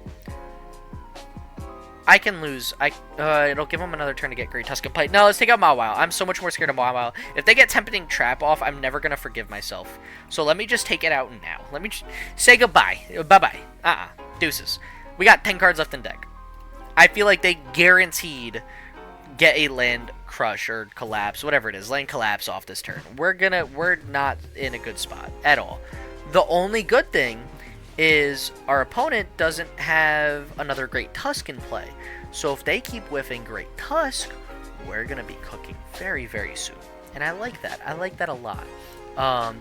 I can lose. It'll give them another turn to get Great Tusk and play. No, let's take out Mawile. I'm so much more scared of Mawile. If they get Tempting Trap off, I'm never going to forgive myself. So let me just take it out now. Let me say goodbye. Bye-bye. Deuces. We got 10 cards left in deck. I feel like they guaranteed get a land crush or collapse, whatever it is. Land collapse off this turn. We're not in a good spot at all. The only good thing is our opponent doesn't have another Great Tusk in play. So if they keep whiffing Great Tusk, we're going to be cooking very, very soon. And I like that. I like that a lot.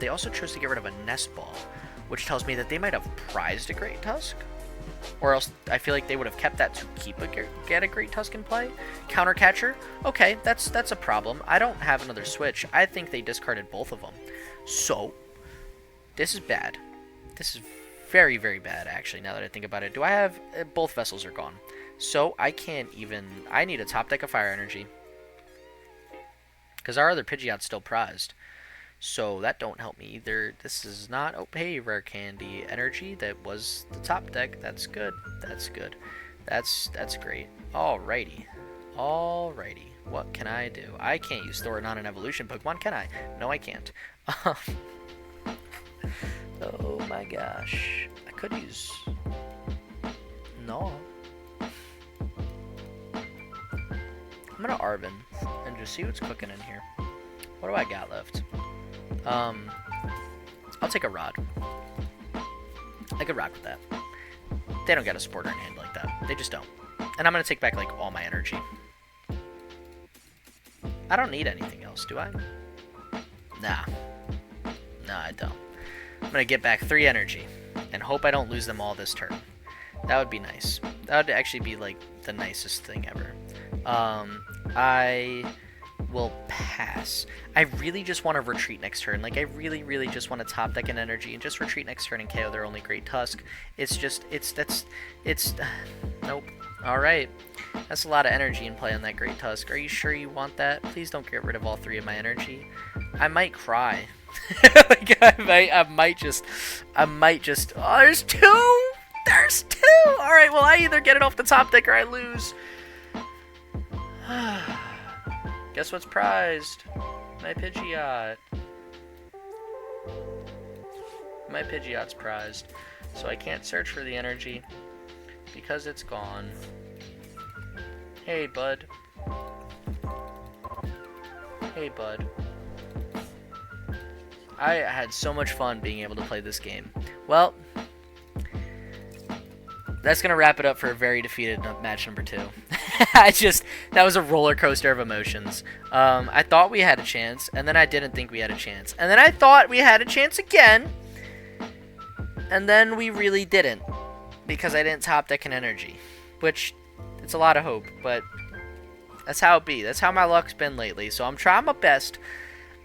They also chose to get rid of a Nest Ball, which tells me that they might have prized a Great Tusk. Or else I feel like they would have kept that to get a Great Tusk in play. Counter Catcher. Okay, that's a problem. I don't have another switch. I think they discarded both of them. So, this is bad. This is very, very bad, actually, now that I think about it. Do I have... both vessels are gone. So, I can't even... I need a top deck of Fire Energy. Because our other Pidgeot's still prized. So, that don't help me either. This is not... Oh, hey, Rare Candy Energy. That was the top deck. That's good. That's good. That's great. Alrighty. Alrighty. What can I do? I can't use Thornton on an evolution Pokemon, can I? No, I can't. Oh my gosh. I could use... No. I'm gonna Arven and just see what's cooking in here. What do I got left? I'll take a Rod. I could rock with that. They don't get a Supporter in hand like that. They just don't. And I'm gonna take back, like, all my energy. I don't need anything else, do I? Nah. Nah, I don't. I'm going to get back 3 energy and hope I don't lose them all this turn. That would be nice. That would actually be, like, the nicest thing ever. I will pass. I really just want to retreat next turn. Like, I really just want to top deck an energy and just retreat next turn and KO their only Great Tusk. It's just, nope. Alright. That's a lot of energy in play on that Great Tusk. Are you sure you want that? Please don't get rid of all 3 of my energy. I might cry. Like, I might just, oh, there's 2! There's 2! Alright, well, I either get it off the top deck or I lose. Guess what's prized? My Pidgeot. My Pidgeot's prized. So I can't search for the energy because it's gone. Hey, bud. Hey, bud. I had so much fun being able to play this game. Well, that's going to wrap it up for a very defeated match number 2. That was a roller coaster of emotions. I thought we had a chance, and then I didn't think we had a chance. And then I thought we had a chance again, and then we really didn't, because I didn't top deck an energy, which, it's a lot of hope, but that's how it be. That's how my luck's been lately, so I'm trying my best.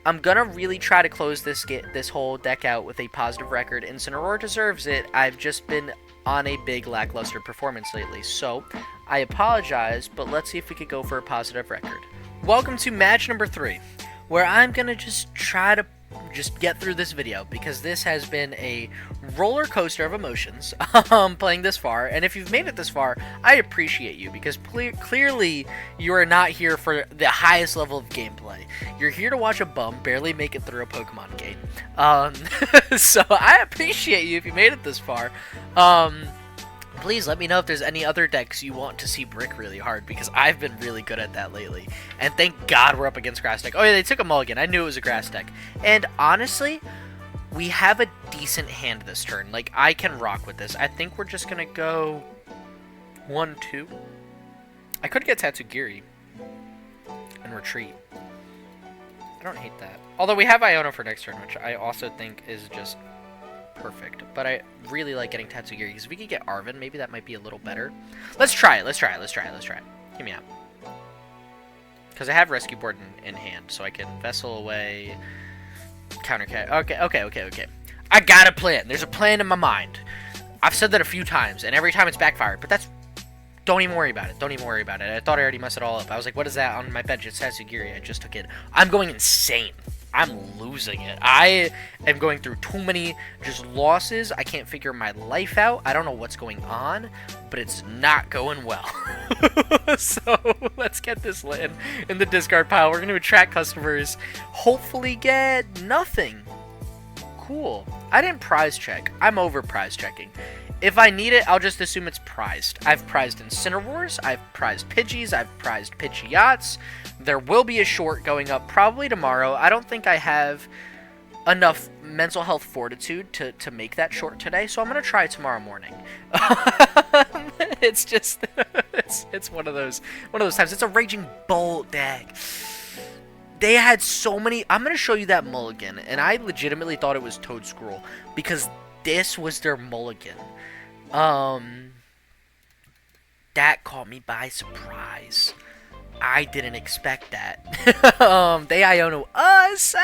I'm gonna really try to close this whole deck out with a positive record. Incineroar deserves it. I've just been on a big lackluster performance lately, so I apologize, but let's see if we could go for a positive record. Welcome to match number 3, where I'm gonna just try to get through this video, because this has been a roller coaster of emotions playing this far. And if you've made it this far, I appreciate you, because clearly you are not here for the highest level of gameplay. You're here to watch a bum barely make it through a Pokemon game. So I appreciate you if you made it this far. Please let me know if there's any other decks you want to see brick really hard, because I've been really good at that lately. And thank God we're up against grass deck. Oh yeah, they took a mulligan. I knew it was a grass deck. And honestly, we have a decent hand this turn. Like, I can rock with this. I think we're just going to go 1-2. I could get Tatsugiri and retreat. I don't hate that. Although we have Iona for next turn, which I also think is just perfect. But I really like getting Tatsugiri, because if we could get Arven, maybe that might be a little better. Let's try it. Let's try it. Let's try it. Let's try it. Hear me out. Because I have Rescue Board in hand, so I can Vessel away, counter. Okay. I got a plan. There's a plan in my mind. I've said that a few times, and every time it's backfired. But that's... Don't even worry about it. Don't even worry about it. I thought I already messed it all up. I was like, what is that on my bench? It's Tatsugiri. I just took it. I'm going insane. I'm losing it. I am going through too many just losses. I can't figure my life out. I don't know what's going on, but it's not going well. So let's get this Litten in the discard pile. We're going to attract customers. Hopefully get nothing. Cool. I didn't prize check. I'm over prize checking. If I need it, I'll just assume it's prized. I've prized Incineroars, I've prized Pidgeys, I've prized Pidgeots. There will be a short going up probably tomorrow. I don't think I have enough mental health fortitude to make that short today, so I'm going to try tomorrow morning. It's just, it's one of those times. It's a Raging Bolt deck. They had so many. I'm going to show you that mulligan, and I legitimately thought it was Toadscroll, because this was their mulligan. That caught me by surprise. I didn't expect that. They Iona us.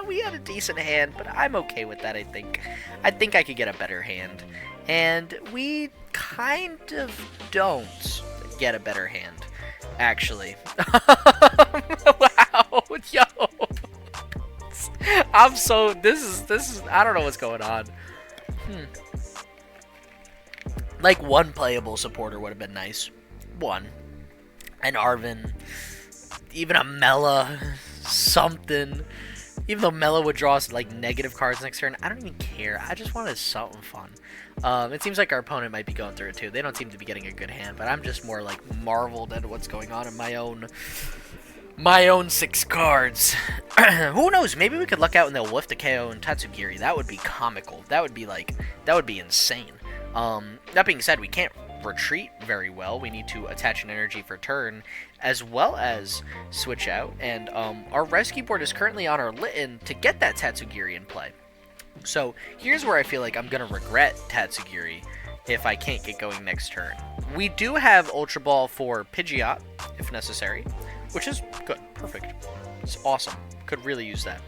We had a decent hand, but I'm okay with that, I think. I think I could get a better hand. And we kind of don't get a better hand, actually. Wow, yo. I'm so... This is... I don't know what's going on. Like, one playable supporter would have been nice. One. An Arven. Even a Mela. Something. Even though Mela would draw us, like, negative cards next turn, I don't even care. I just wanted something fun. It seems like our opponent might be going through it, too. They don't seem to be getting a good hand, but I'm just more, like, marveled at what's going on in my own 6 cards. Who knows? Maybe we could luck out and they'll lift a KO and Tatsugiri. That would be comical. That would be insane. That being said, we can't retreat very well. We need to attach an energy for turn, as well as switch out. And our rescue board is currently on our Litten to get that Tatsugiri in play. So here's where I feel like I'm going to regret Tatsugiri if I can't get going next turn. We do have Ultra Ball for Pidgeot, if necessary, which is good. Perfect. It's awesome. Could really use that,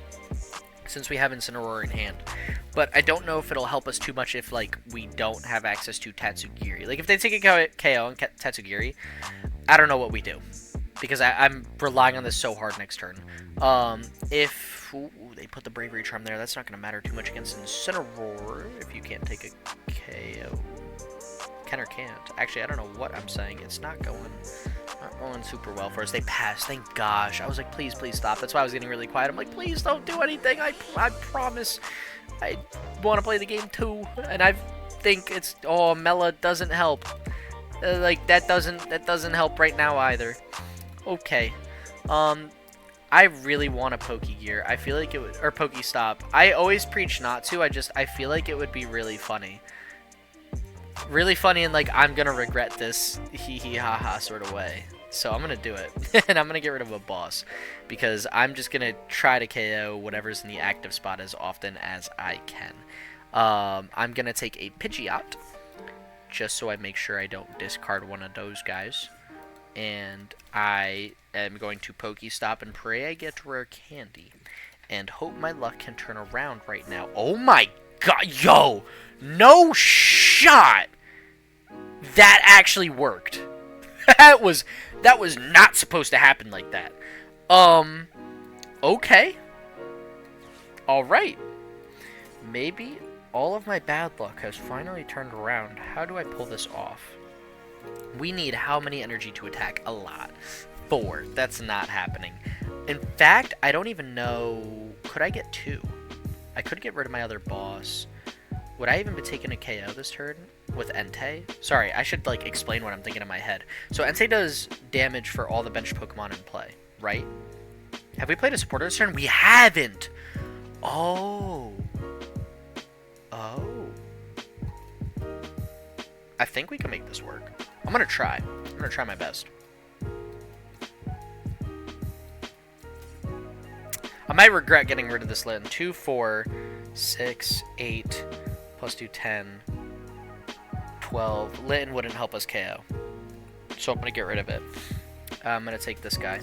since we have Incineroar in hand. But I don't know if it'll help us too much if, like, we don't have access to Tatsugiri. Like, if they take a KO on Tatsugiri, I don't know what we do, because I'm relying on this so hard next turn. If they put the Bravery Charm there, that's not going to matter too much against Incineroar if you can't take a KO. Can or can't. Actually, I don't know what I'm saying. It's not going super well for us. They passed. Thank gosh. I was like, please stop. That's why I was getting really quiet. I'm like, please don't do anything. I promise. I want to play the game too. And I think it's... Oh, Mela doesn't help. Like, that doesn't help right now either. Okay. I really want a Pokegear. I feel like it would... Or Pokestop. I always preach not to. I feel like it would be really funny. Really funny, and like, I'm gonna regret this hee hee ha ha sort of way. So I'm gonna do it. And I'm gonna get rid of a boss, because I'm just gonna try to KO whatever's in the active spot as often as I can. I'm gonna take a Pidgeot, just so I make sure I don't discard one of those guys. And I am going to Pokestop and pray I get Rare Candy, and hope my luck can turn around right now. Oh my god, yo! No shot! That actually worked. that was not supposed to happen like that. Okay. Alright. Maybe all of my bad luck has finally turned around. How do I pull this off? We need how many energy to attack? A lot. 4. That's not happening. In fact, I don't even know... Could I get 2? I could get rid of my other boss. Would I even be taking a KO this turn with Entei? Sorry, I should, like, explain what I'm thinking in my head. So Entei does damage for all the bench Pokemon in play, right? Have we played a supporter this turn? We haven't! Oh. Oh. I think we can make this work. I'm gonna try. I'm gonna try my best. I might regret getting rid of this Litten. 2, 4, 6, 8, plus 2, 10, 12. Litten wouldn't help us KO. So I'm gonna get rid of it. I'm gonna take this guy.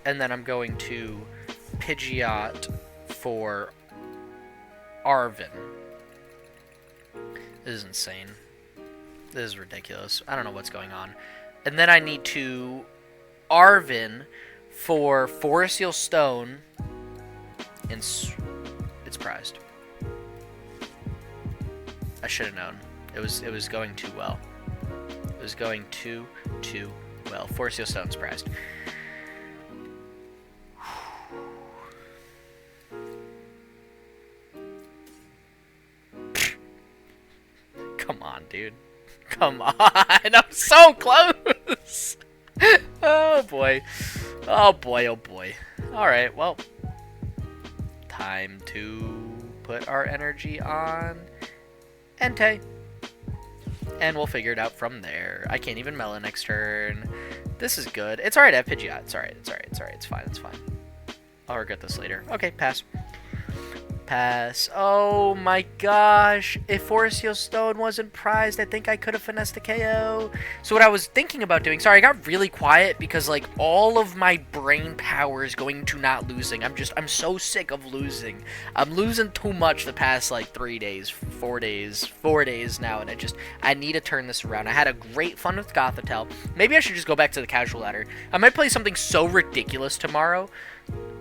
And then I'm going to Pidgeot for Arven. This is insane. This is ridiculous. I don't know what's going on. And then I need to Arven for Forest Seal Stone. And it's prized. I should have known. It was going too well. It was going too well. Forest Seal Stone's prized. Come on, dude. Come on. I'm so close. Oh, boy. Oh, boy. Oh, boy. All right. Well, time to put our energy on Entei. And we'll figure it out from there. I can't even Melon next turn. This is good. It's all right. I have Pidgeot. It's all right. It's all right. It's all right. It's fine. It's fine. I'll regret this later. Okay, pass. Pass. Oh my gosh. If Forest Seal Stone wasn't prized, I think I could have finessed the KO. So what I was thinking about doing... Sorry, I got really quiet because, like, all of my brain power is going to not losing. I'm so sick of losing. I'm losing too much the past, like, 3 days, 4 days now, and I need to turn this around. I had a great fun with Gothitelle. Maybe I should just go back to the casual ladder. I might play something so ridiculous tomorrow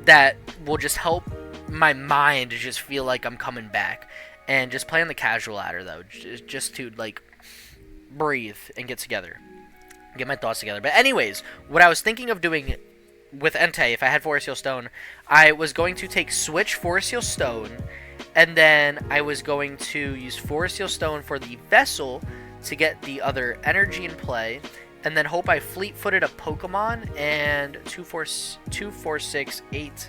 that will just help my mind just feel like I'm coming back, and just play on the casual ladder though, just to like breathe and get my thoughts together. But anyways, what I was thinking of doing with Entei, if I had Forest Seal Stone, I was going to take switch Forest Seal Stone, and then I was going to use Forest Seal Stone for the Vessel to get the other energy in play, and then hope I fleet-footed a Pokemon, and 2, 4, 6, 8,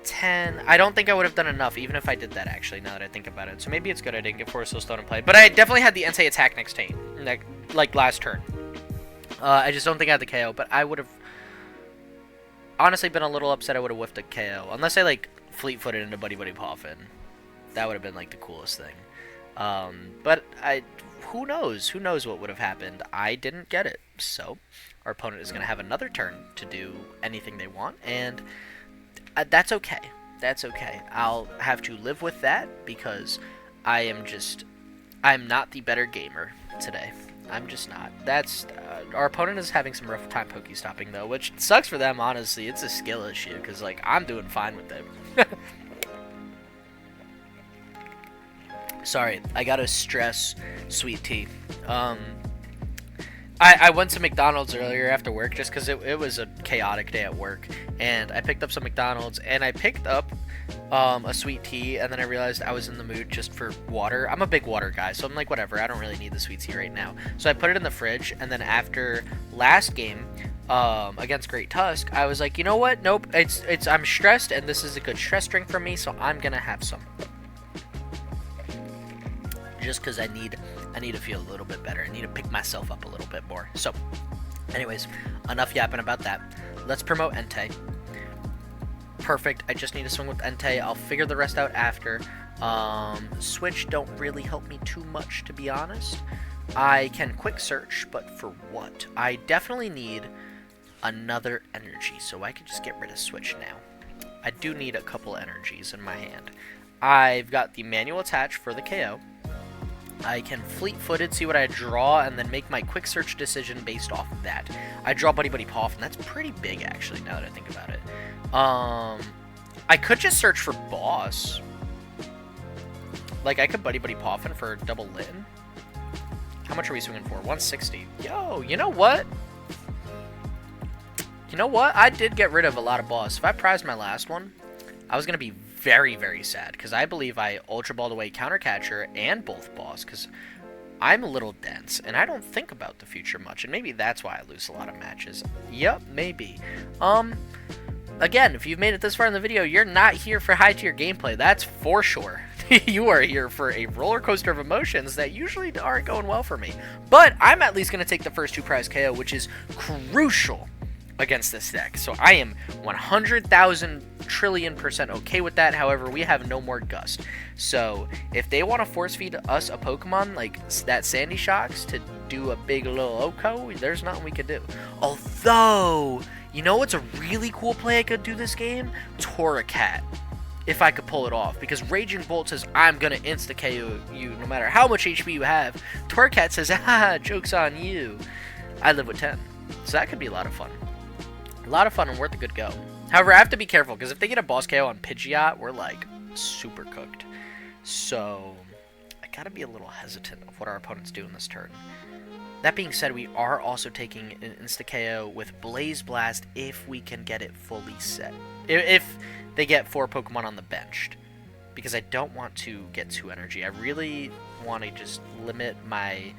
10. I don't think I would have done enough, even if I did that, actually, now that I think about it. So maybe it's good I didn't get Forest Seal Stone in play. But I definitely had the Entei attack next turn, like last turn. I just don't think I had the KO, but I would have honestly been a little upset I would have whiffed a KO. Unless I, like, fleet-footed into Buddy Buddy Poffin. That would have been, like, the coolest thing. But who knows? Who knows what would have happened? I didn't get it. So, our opponent is going to have another turn to do anything they want, and that's okay. That's okay. I'll have to live with that because I'm not the better gamer today. I'm just not. Our opponent is having some rough time Pokestopping though, which sucks for them, honestly. It's a skill issue because, like, I'm doing fine with it. Sorry, I gotta stress sweet tea. I went to McDonald's earlier after work just because it was a chaotic day at work, and I picked up some McDonald's, and I picked up a sweet tea, and then I realized I was in the mood just for water. I'm a big water guy, so I'm like, whatever, I don't really need the sweet tea right now. So I put it in the fridge, and then after last game against Great Tusk, I was like, you know what? Nope, I'm stressed, and this is a good stress drink for me, so I'm gonna have some. Just because I need to feel a little bit better. I need to pick myself up a little bit more. So, anyways, enough yapping about that. Let's promote Entei. Perfect. I just need to swing with Entei. I'll figure the rest out after. Switch don't really help me too much, to be honest. I can quick search, but for what? I definitely need another energy, so I can just get rid of Switch now. I do need a couple energies in my hand. I've got the manual attach for the KO. I can fleet-footed, see what I draw, and then make my quick search decision based off of that. I draw Buddy Buddy Poff, and that's pretty big, actually, now that I think about it. I could just search for Boss. Like, I could Buddy Buddy Poffin for double Litten. How much are we swinging for? 160. Yo, you know what? You know what? I did get rid of a lot of Boss. If I prized my last one, I was going to be very, very sad, because I believe I Ultra Balled away Counter Catcher and both Boss, because I'm a little dense, and I don't think about the future much, and maybe that's why I lose a lot of matches. Yep, maybe. Again, if you've made it this far in the video, you're not here for high-tier gameplay, that's for sure. You are here for a roller coaster of emotions that usually aren't going well for me. But I'm at least going to take the first 2 prize KO, which is crucial against this deck. So I am 100,000 trillion% okay with that. However, we have no more Gust. So if they want to force feed us a Pokemon like that Sandy Shocks to do a big little Oko, there's nothing we could do. Although, you know what's a really cool play I could do this game? Torracat. If I could pull it off, because Raging Bolt says I'm gonna insta KO you no matter how much HP you have. Torracat says, ah, joke's on you. I live with 10. So that could be a lot of fun. A lot of fun and worth a good go. However, I have to be careful, because if they get a boss KO on Pidgeot, we're like super cooked. So I gotta be a little hesitant of what our opponents do in this turn. That being said, we are also taking an insta KO with Blaze Blast if we can get it fully set. If they get 4 Pokemon on the bench, because I don't want to get 2 energy. I really want to just limit my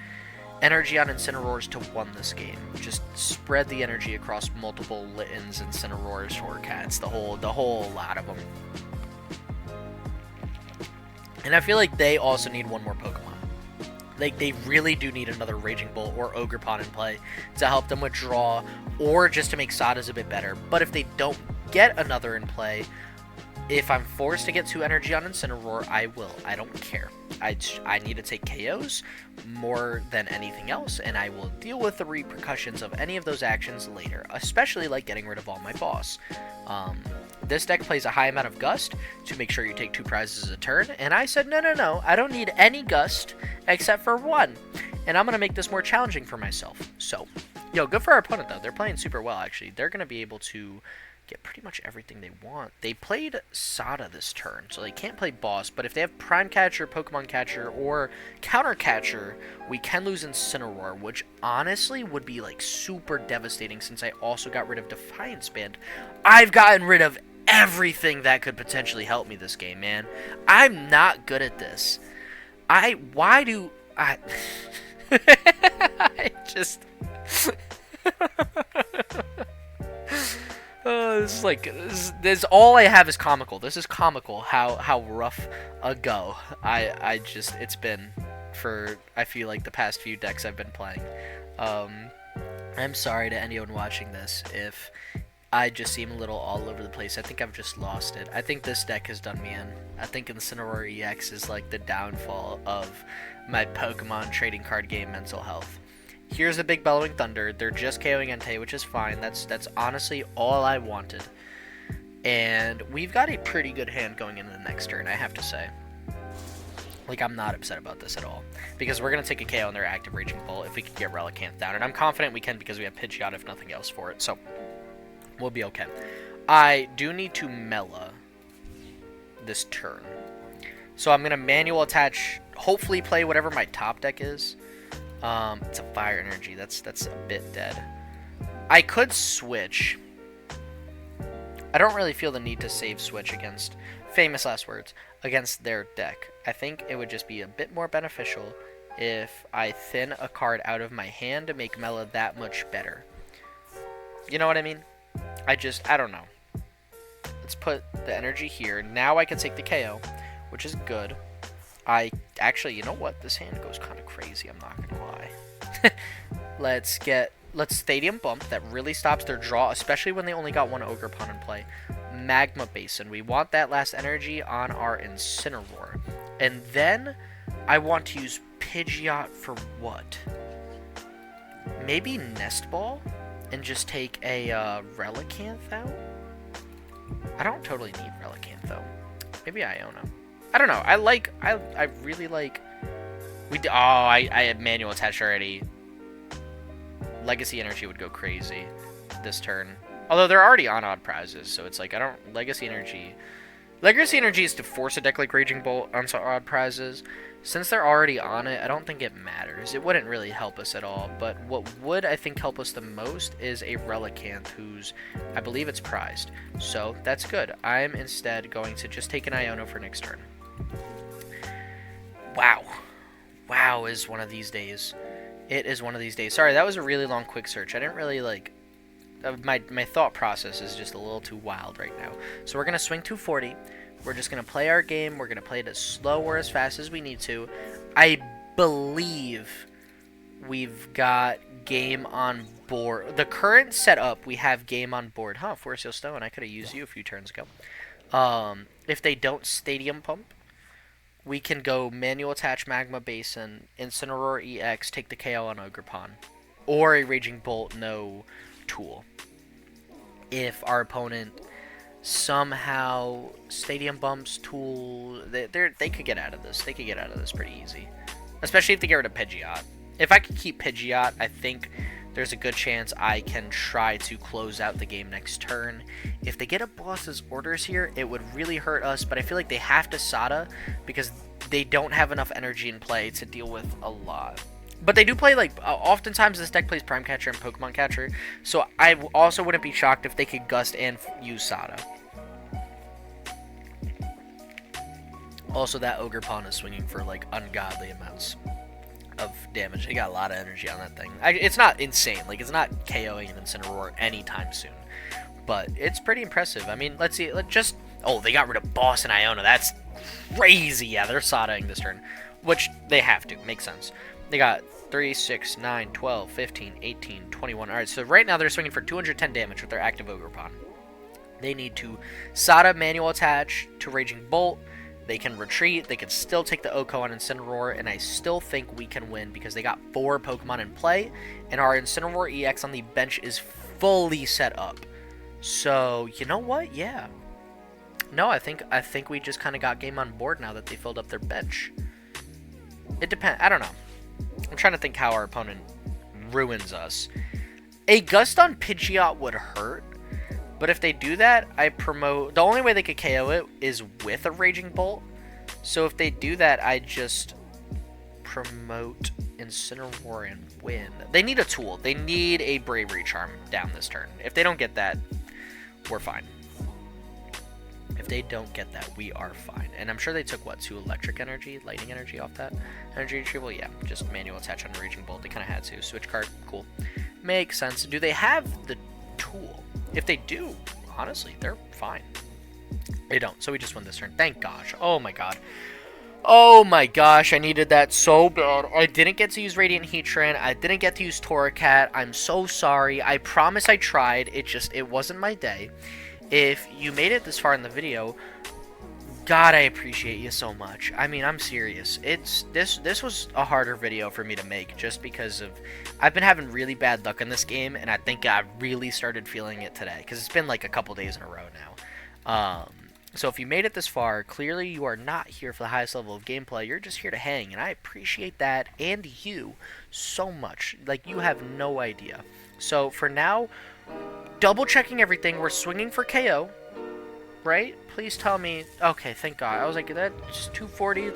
energy on Incineroars to 1 this game. Just spread the energy across multiple Littens, Incineroars, Torracats, the whole lot of them. And I feel like they also need 1 more Pokemon. Like, they really do need another Raging Bolt or Ogerpon in play to help them withdraw, or just to make Sadas a bit better. But if they don't get another in play, if I'm forced to get 2 energy on Incineroar, I will. I don't care. I need to take KOs more than anything else, and I will deal with the repercussions of any of those actions later, especially like getting rid of all my boss. This deck plays a high amount of Gust to make sure you take 2 prizes a turn, and I said, no, I don't need any Gust except for 1, and I'm going to make this more challenging for myself. So, yo, good for our opponent, though. They're playing super well, actually. They're going to be able to get pretty much everything they want. They played Sada this turn, so they can't play Boss, but if they have Prime Catcher, Pokemon Catcher, or Counter Catcher, we can lose Incineroar, which honestly would be like super devastating since I also got rid of Defiance Band. I've gotten rid of everything that could potentially help me this game, man. I'm not good at this. Why do I I just this is like, this all I have is comical. This is comical how rough a go it's been for, I feel like, the past few decks I've been playing. I'm sorry to anyone watching this if I just seem a little all over the place. I think I've just lost it. I think this deck has done me in. I think Incineroar EX is like the downfall of my Pokemon trading card game mental health. Here's a big Bellowing Thunder. They're just KOing Entei, which is fine. That's honestly all I wanted. And we've got a pretty good hand going into the next turn, I have to say. Like, I'm not upset about this at all. Because we're going to take a KO on their active Raging Bolt if we can get Relicanth down. And I'm confident we can because we have Pidgeot, if nothing else, for it. So, we'll be okay. I do need to Mela this turn. So I'm going to manual attach, hopefully play whatever my top deck is. It's a Fire Energy. That's a bit dead. I could switch. I don't really feel the need to save switch against, famous last words, against their deck. I think it would just be a bit more beneficial if I thin a card out of my hand to make Mela that much better. You know what I mean? I don't know. Let's put the energy here. Now I can take the KO, which is good. Actually, you know what? This hand goes kind of crazy, I'm not gonna lie. Let's Stadium Bump. That really stops their draw, especially when they only got 1 Ogerpon in play. Magma Basin. We want that last energy on our Incineroar. And then I want to use Pidgeot for what? Maybe Nest Ball? And just take a Relicanth out? I don't totally need Relicanth, though. Maybe Iona. I don't know. I really like Oh, I had manual attached already. Legacy Energy would go crazy this turn. Although they're already on odd prizes, so it's like, I don't... Legacy Energy is to force a deck like Raging Bolt on some odd prizes. Since they're already on it, I don't think it matters. It wouldn't really help us at all, but what would, I think, help us the most is a Relicanth, who's, I believe it's prized. So, that's good. I'm instead going to just take an Iono for next turn. Wow. Wow is one of these days. It is one of these days. Sorry, that was a really long quick search. I didn't really, like... My thought process is just a little too wild right now. So we're going to swing 240. We're just going to play our game. We're going to play it as slow or as fast as we need to. I believe we've got game on board. The current setup, we have game on board. Huh, Force Seal Stone. I could have used you a few turns ago. If they don't Stadium Pump, we can go Manual Attach Magma Basin, Incineroar EX, take the KO on Ogerpon. Or a Raging Bolt, no Tool. If our opponent somehow Stadium Bumps, Tool, they could get out of this. They could get out of this pretty easy. Especially if they get rid of Pidgeot. If I could keep Pidgeot, I think there's a good chance I can try to close out the game next turn. If they get a Boss's Orders here, it would really hurt us, but I feel like they have to Sada because they don't have enough energy in play to deal with a lot. But they do play, like, oftentimes this deck plays Prime Catcher and Pokemon Catcher, so I also wouldn't be shocked if they could Gust and use Sada. Also, that Ogerpon is swinging for, like, ungodly amounts of damage. They got a lot of energy on that thing. It's not insane. Like, it's not KOing an Incineroar anytime soon. But it's pretty impressive. I mean, let's see. Oh, they got rid of Boss and Iono. That's crazy. Yeah, they're Sadaing this turn. Which they have to. Makes sense. They got 3, 6, 9, 12, 15, 18, 21. Alright, so right now they're swinging for 210 damage with their active Ogerpon. They need to Sada Manual Attach to Raging Bolt. They can retreat. They can still take the Oko on Incineroar, and I still think we can win because they got 4 Pokemon in play, and our Incineroar EX on the bench is fully set up. So, you know what? Yeah. No, I think we just kind of got game on board now that they filled up their bench. It depends. I don't know. I'm trying to think how our opponent ruins us. A Gust on Pidgeot would hurt, but if they do that, I promote... The only way they could KO it is with a Raging Bolt. So if they do that, I just promote Incineroar and win. They need a tool. They need a Bravery Charm down this turn. If they don't get that, we're fine. If they don't get that, we are fine. And I'm sure they took, what, 2 electric energy, lightning energy off that energy retrieval? Yeah, just manual attach on the Raging Bolt. They kind of had to. Switch card, cool. Makes sense. Do they have the tool? If they do, honestly, they're fine. They don't, so we just win this turn. Thank gosh. Oh my god. Oh my gosh, I needed that so bad. I didn't get to use Radiant Heatran. I didn't get to use Torracat. I'm so sorry. I promise I tried. It wasn't my day. If you made it this far in the video, God, I appreciate you so much. I mean, I'm serious. This was a harder video for me to make just because of I've been having really bad luck in this game, and I think I really started feeling it today because it's been like a couple days in a row now. So if you made it this far, clearly you are not here for the highest level of gameplay. You're just here to hang, and I appreciate that and you so much. Like, you have no idea. So for now, double checking everything. We're swinging for KO, right? Please tell me. Okay, thank God. I was like, that's 240.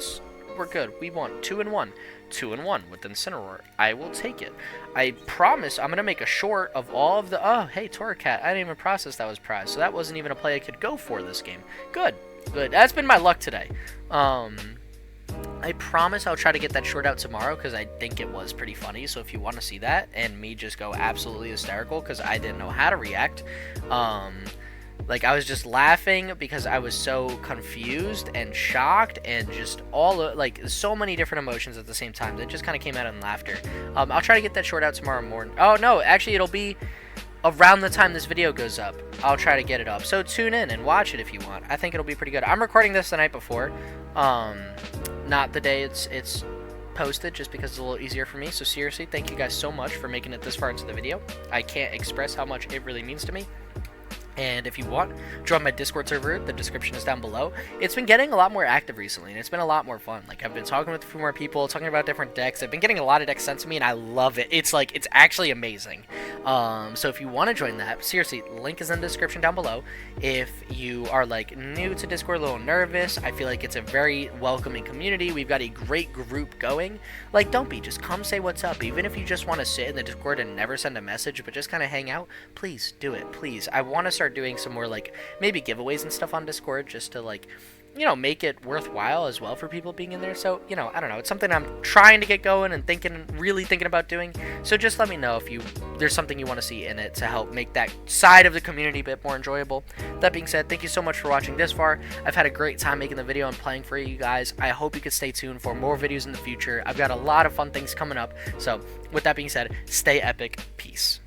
We're good. We won 2-1. 2-1 with Incineroar. I will take it. I promise I'm gonna make a short of all of the. Oh, hey, Torracat. I didn't even process that was prized, so that wasn't even a play I could go for this game. Good, good. That's been my luck today. I promise I'll try to get that short out tomorrow because I think it was pretty funny. So if you want to see that and me just go absolutely hysterical because I didn't know how to react, like I was just laughing because I was so confused and shocked and just like so many different emotions at the same time. It just kind of came out in laughter. I'll try to get that short out tomorrow morning. Oh no, actually it'll be around the time this video goes up. I'll try to get it up. So tune in and watch it if you want. I think it'll be pretty good. I'm recording this the night before. Not the day it's posted just because it's a little easier for me. So seriously, thank you guys so much for making it this far into the video. I can't express how much it really means to me. And if you want, join my Discord server. The description is down below. It's been getting a lot more active recently, and it's been a lot more fun. Like, I've been talking with a few more people, talking about different decks. I've been getting a lot of decks sent to me, and I love it. It's like, it's actually amazing. So if you want to join that, seriously, link is in the description down below. If you are like new to Discord, a little nervous, I feel like it's a very welcoming community. We've got a great group going. Like, don't be, just come say what's up. Even if you just want to sit in the Discord and never send a message, but just kind of hang out, please do it, please. I want to start doing some more, like, maybe giveaways and stuff on Discord, just to, like, you know, make it worthwhile as well for people being in there. So, you know, I don't know, it's something I'm trying to get going and really thinking about doing. So just let me know if there's something you want to see in it to help make that side of the community a bit more enjoyable. That being said, thank you so much for watching this far. I've had a great time making the video and playing for you guys. I hope you could stay tuned for more videos in the future. I've got a lot of fun things coming up. So with that being said, stay epic. Peace.